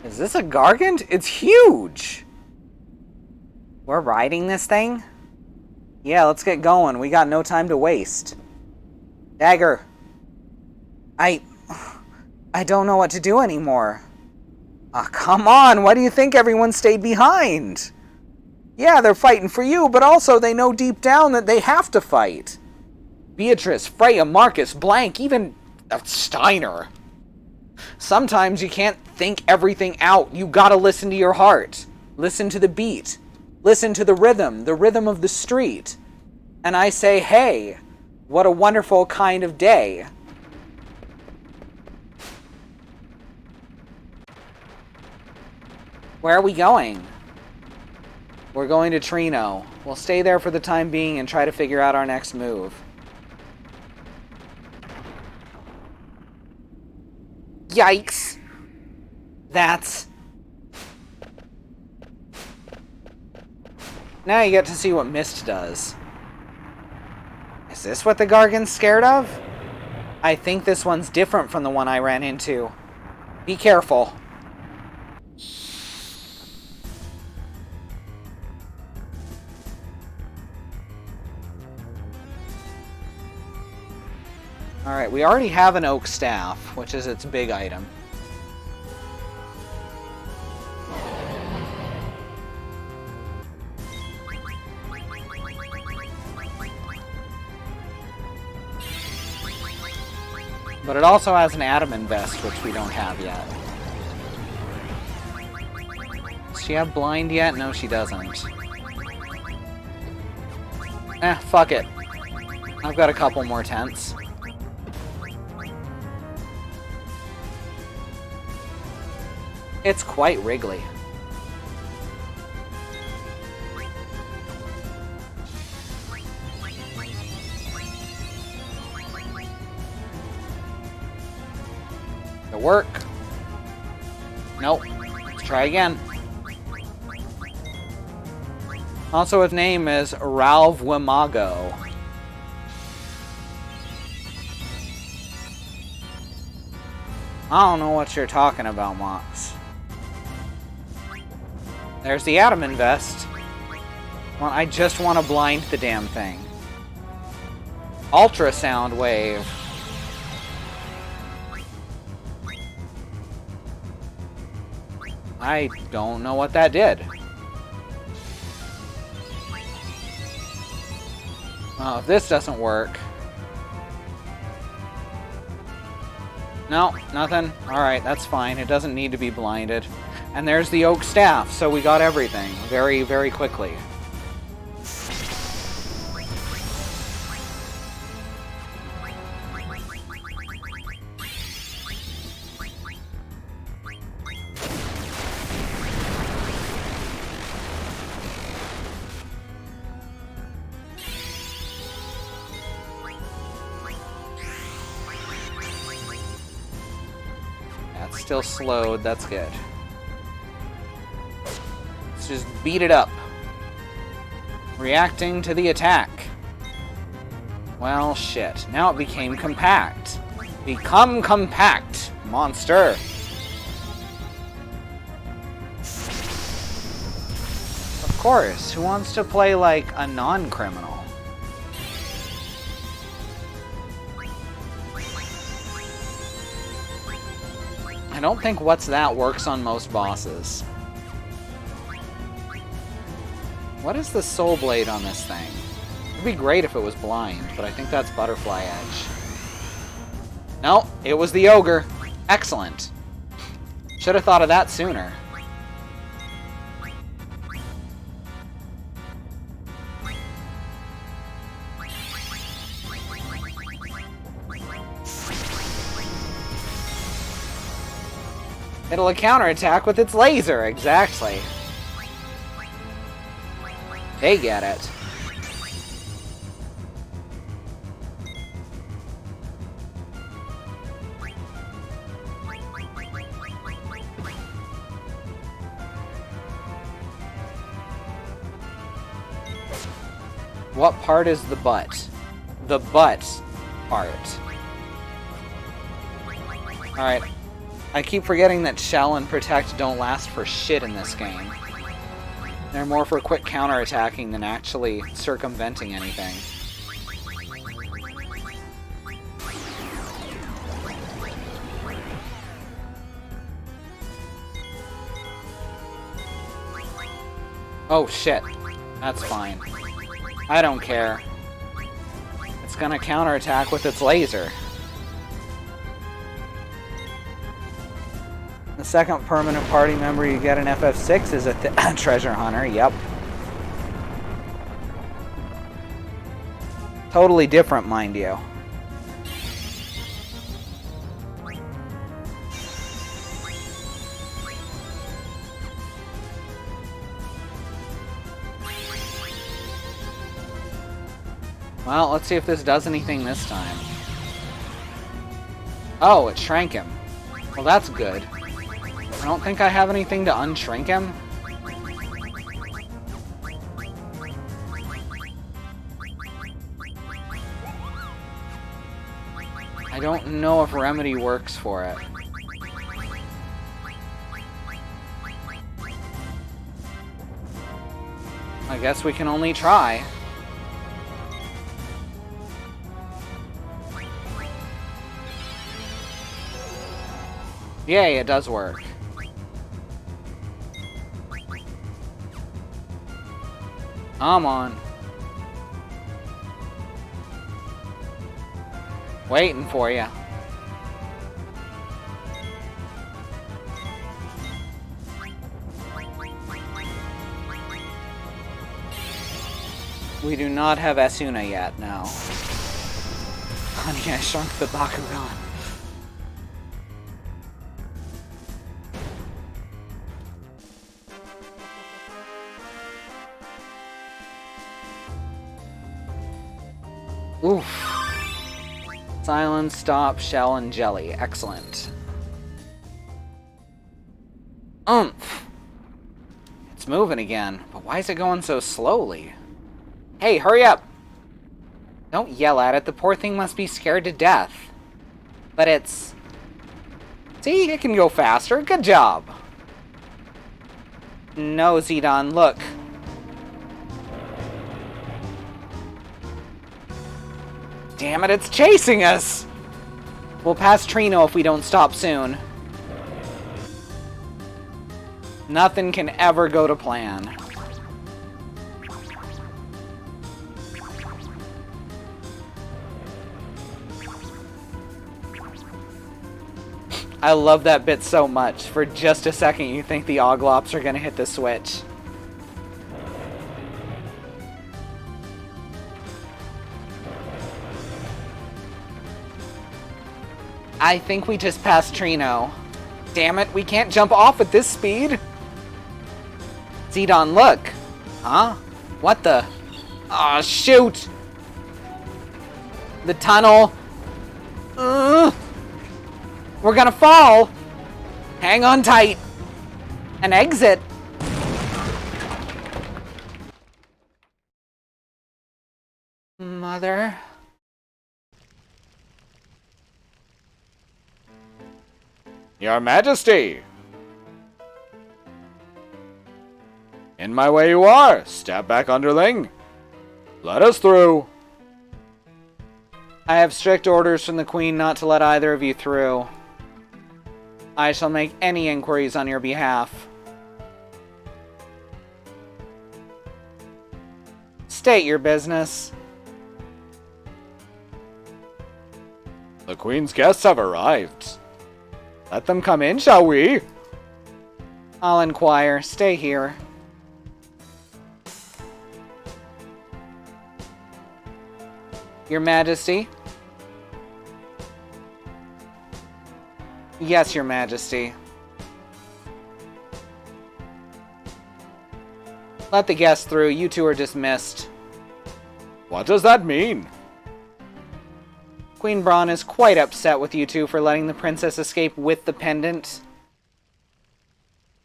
Is this a Gargant? It's huge. We're riding this thing? Yeah, let's get going. We got no time to waste. Dagger. I don't know what to do anymore. Ah, come on. Why do you think everyone stayed behind? Yeah, they're fighting for you, but also they know deep down that they have to fight. Beatrice, Freya, Marcus, Blank, even Steiner. Sometimes you can't think everything out. You gotta listen to your heart. Listen to the beat. Listen to the rhythm of the street. And I say, hey, what a wonderful kind of day. Where are we going? We're going to Trino. We'll stay there for the time being and try to figure out our next move. Yikes! That's... Now you get to see what Mist does. Is this what the Gargan's scared of? I think this one's different from the one I ran into. Be careful. Alright, we already have an oak staff, which is its big item. But it also has an adamant vest, which we don't have yet. Does she have blind yet? No, she doesn't. Fuck it. I've got a couple more tents. It's quite wriggly. It'll work. Nope. Let's try again. Also, his name is Ralph Wimago. I don't know what you're talking about, Mox. There's the adamant vest. Well, I just want to blind the damn thing. Ultrasound wave. I don't know what that did. Oh, if this doesn't work... No, nothing. Alright, that's fine. It doesn't need to be blinded. And there's the oak staff, so we got everything very, very quickly. That's still slowed, that's good. Let's just beat it up. Reacting to the attack. Well, shit. Now it became compact. Become compact, monster. Of course, who wants to play like a non-criminal? I don't think What's That works on most bosses. What is the soul blade on this thing? It'd be great if it was blind, but I think that's Butterfly Edge. No, it was the ogre. Excellent. Should have thought of that sooner. It'll counterattack with its laser, exactly. They get it. What part is the butt? The butt part. Alright. I keep forgetting that Shell and Protect don't last for shit in this game. They're more for quick counterattacking than actually circumventing anything. Oh shit. That's fine. I don't care. It's gonna counterattack with its laser. The second permanent party member you get in FF6 is a treasure hunter, yep. Totally different, mind you. Well, let's see if this does anything this time. Oh, it shrank him. Well, that's good. I don't think I have anything to unshrink him. I don't know if Remedy works for it. I guess we can only try. Yay, it does work. Come on. Waiting for you. We do not have Asuna yet, no. Honey, I shrunk the Bakugan. Oof. Silence, stop, shell, and jelly. Excellent. Oomph. It's moving again, but why is it going so slowly? Hey, hurry up! Don't yell at it, the poor thing must be scared to death. But it's... See, it can go faster. Good job. No, Zidane, look. Damn it, it's chasing us! We'll pass Trino if we don't stop soon. Nothing can ever go to plan. I love that bit so much. For just a second, you think the Oglops are gonna hit the switch. I think we just passed Trino. Damn it, we can't jump off at this speed. Zidane, look. Huh? What the? Aw, shoot! The tunnel. We're gonna fall. Hang on tight. An exit. Mother. Your Majesty! In my way you are! Step back, underling! Let us through! I have strict orders from the Queen not to let either of you through. I shall make any inquiries on your behalf. State your business. The Queen's guests have arrived. Let them come in, shall we? I'll inquire. Stay here. Your Majesty? Yes, Your Majesty. Let the guests through. You two are dismissed. What does that mean? Queen Braun is quite upset with you two for letting the princess escape with the pendant.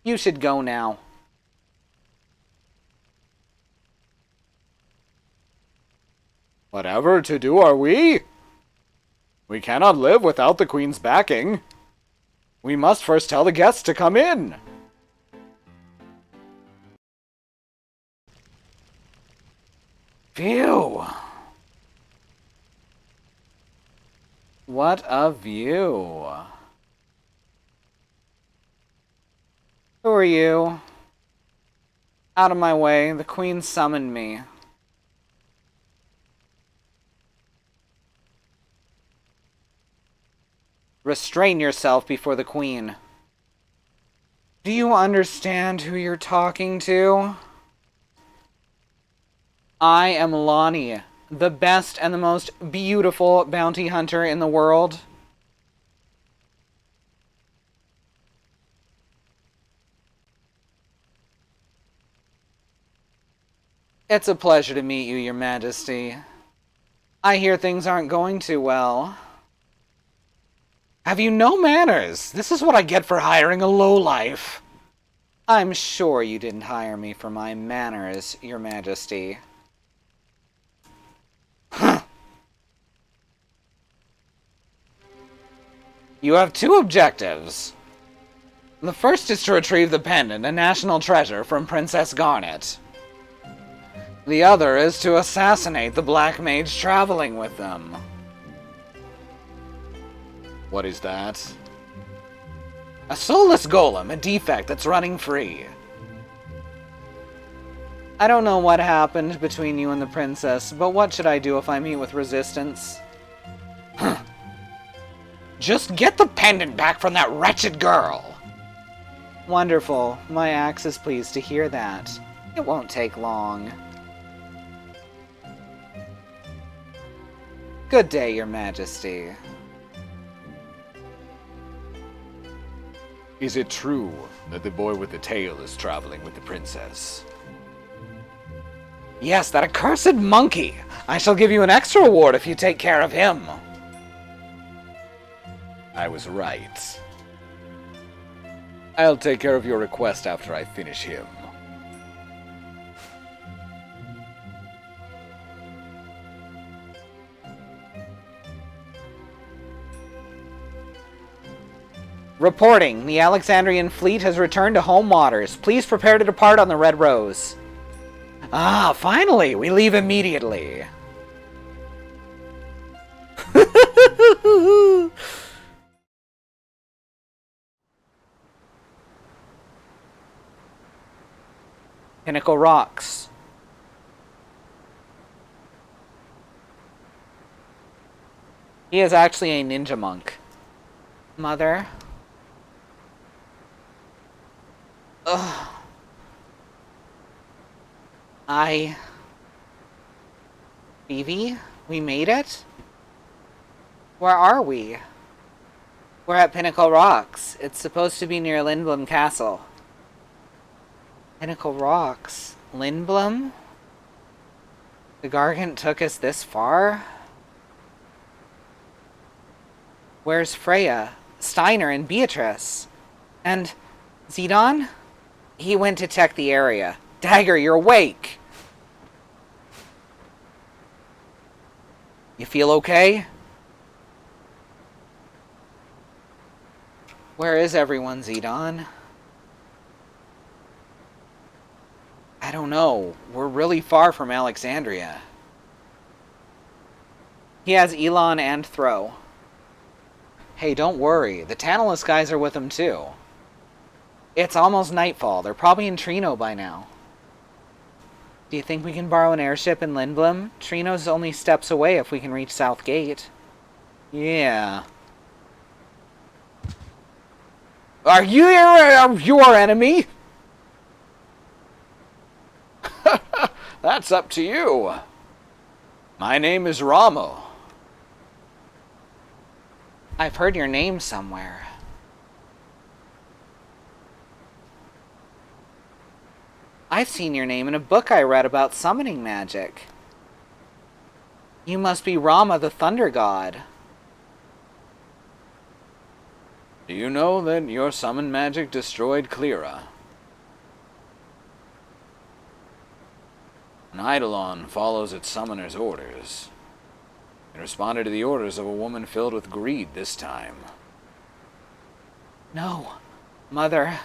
You should go now. Whatever to do are we? We cannot live without the Queen's backing. We must first tell the guests to come in. Phew! What a view. Who are you? Out of my way, the Queen summoned me. Restrain yourself before the Queen. Do you understand who you're talking to? I am Lonnie, the best and the most beautiful bounty hunter in the world. It's a pleasure to meet you, Your Majesty. I hear things aren't going too well. Have you no manners? This is what I get for hiring a lowlife. I'm sure you didn't hire me for my manners, Your Majesty. You have two objectives. The first is to retrieve the pendant, a national treasure, from Princess Garnet. The other is to assassinate the Black Mage traveling with them. What is that? A soulless golem, a defect that's running free. I don't know what happened between you and the princess, but what should I do if I meet with resistance? Just get the pendant back from that wretched girl! Wonderful. My axe is pleased to hear that. It won't take long. Good day, Your Majesty. Is it true that the boy with the tail is traveling with the princess? Yes, that accursed monkey! I shall give you an extra reward if you take care of him. I was right. I'll take care of your request after I finish him. Reporting, the Alexandrian fleet has returned to home waters. Please prepare to depart on the Red Rose. Ah, finally! We leave immediately. Pinnacle Rocks. He is actually a ninja monk. Mother. Ugh. Vivi? We made it? Where are we? We're at Pinnacle Rocks. It's supposed to be near Lindblom Castle. Pinnacle Rocks? Lindblom? The Gargant took us this far? Where's Freya, Steiner, and Beatrice? And Zidon? He went to check the area. Dagger, you're awake! You feel okay? Where is everyone, Zidon? I don't know. We're really far from Alexandria. He has Elon and Throw. Hey, don't worry. The Tantalus guys are with him too. It's almost nightfall. They're probably in Trino by now. Do you think we can borrow an airship in Lindblom? Trino's only steps away if we can reach South Gate. Yeah. Are you your enemy? That's up to you. My name is Ramo. I've heard your name somewhere. I've seen your name in a book I read about summoning magic. You must be Rama, the Thunder God. Do you know that your summon magic destroyed Clera? An Eidolon follows its summoner's orders. and responded to the orders of a woman filled with greed this time. No, Mother.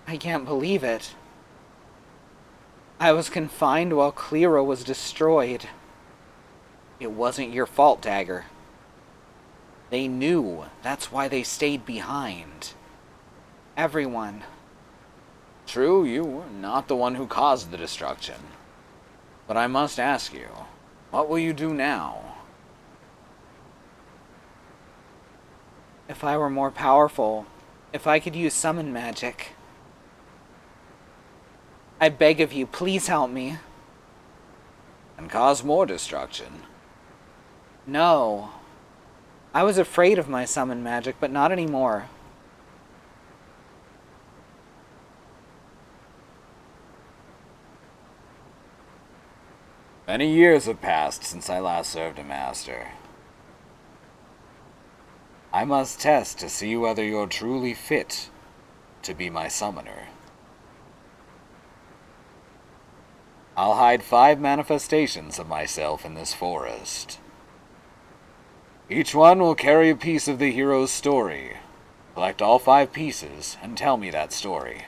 I can't believe it. I was confined while Clero was destroyed. It wasn't your fault, Dagger. They knew. That's why they stayed behind. Everyone. True, you were not the one who caused the destruction. But I must ask you, what will you do now? If I were more powerful, if I could use summon magic, I beg of you, please help me. And cause more destruction? No. I was afraid of my summon magic, but not anymore. Many years have passed since I last served a master. I must test to see whether you're truly fit to be my summoner. I'll hide 5 manifestations of myself in this forest. Each one will carry a piece of the hero's story. Collect all 5 pieces and tell me that story.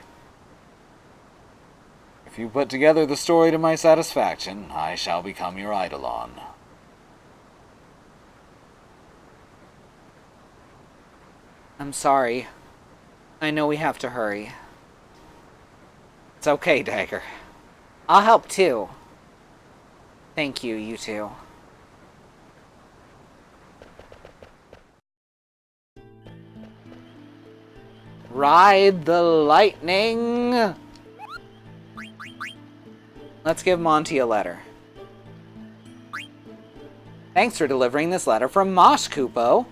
If you put together the story to my satisfaction, I shall become your Eidolon. I'm sorry. I know we have to hurry. It's okay, Dagger. I'll help too. Thank you, you two. Ride the lightning! Let's give Monty a letter. Thanks for delivering this letter from Mosh, Kupo.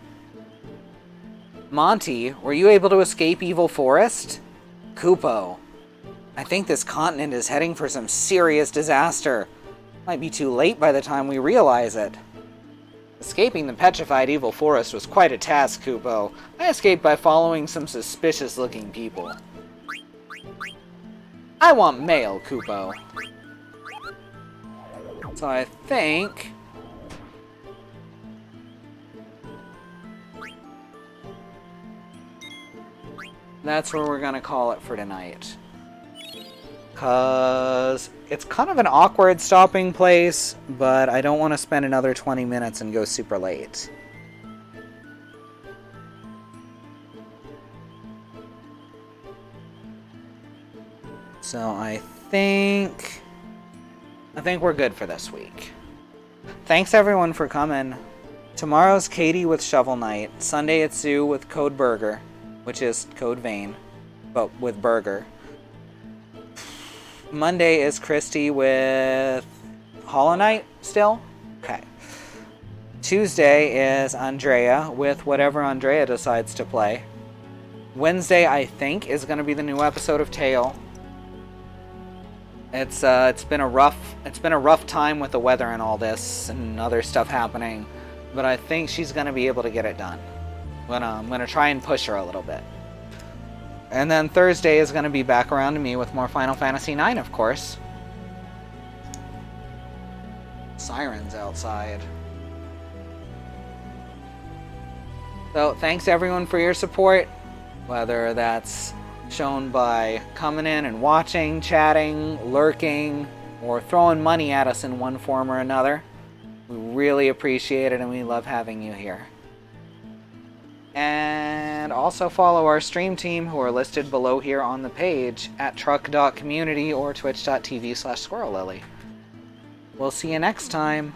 Monty, were you able to escape Evil Forest? Kupo, I think this continent is heading for some serious disaster. Might be too late by the time we realize it. Escaping the petrified Evil Forest was quite a task, Kupo. I escaped by following some suspicious-looking people. I want mail, Kupo. So I think... that's where we're gonna call it for tonight. 'Cause it's kind of an awkward stopping place, but I don't want to spend another 20 minutes and go super late. So I think we're good for this week. Thanks everyone for coming. Tomorrow's Katie with Shovel Knight. Sunday it's Sue with Code Burger, which is Code Vein, but with Burger. Monday is Christy with Hollow Knight still? Okay. Tuesday is Andrea with whatever Andrea decides to play. Wednesday, I think, is going to be the new episode of Tale. It's been a rough time with the weather and all this and other stuff happening, but I think she's going to be able to get it done. I'm gonna try and push her a little bit. And then Thursday is going to be back around to me with more Final Fantasy IX, of course. Sirens outside. So, thanks everyone for your support. Whether that's shown by coming in and watching, chatting, lurking, or throwing money at us in one form or another. We really appreciate it and we love having you here. And also follow our stream team who are listed below here on the page at truck.community or twitch.tv/squirrellily. We'll see you next time.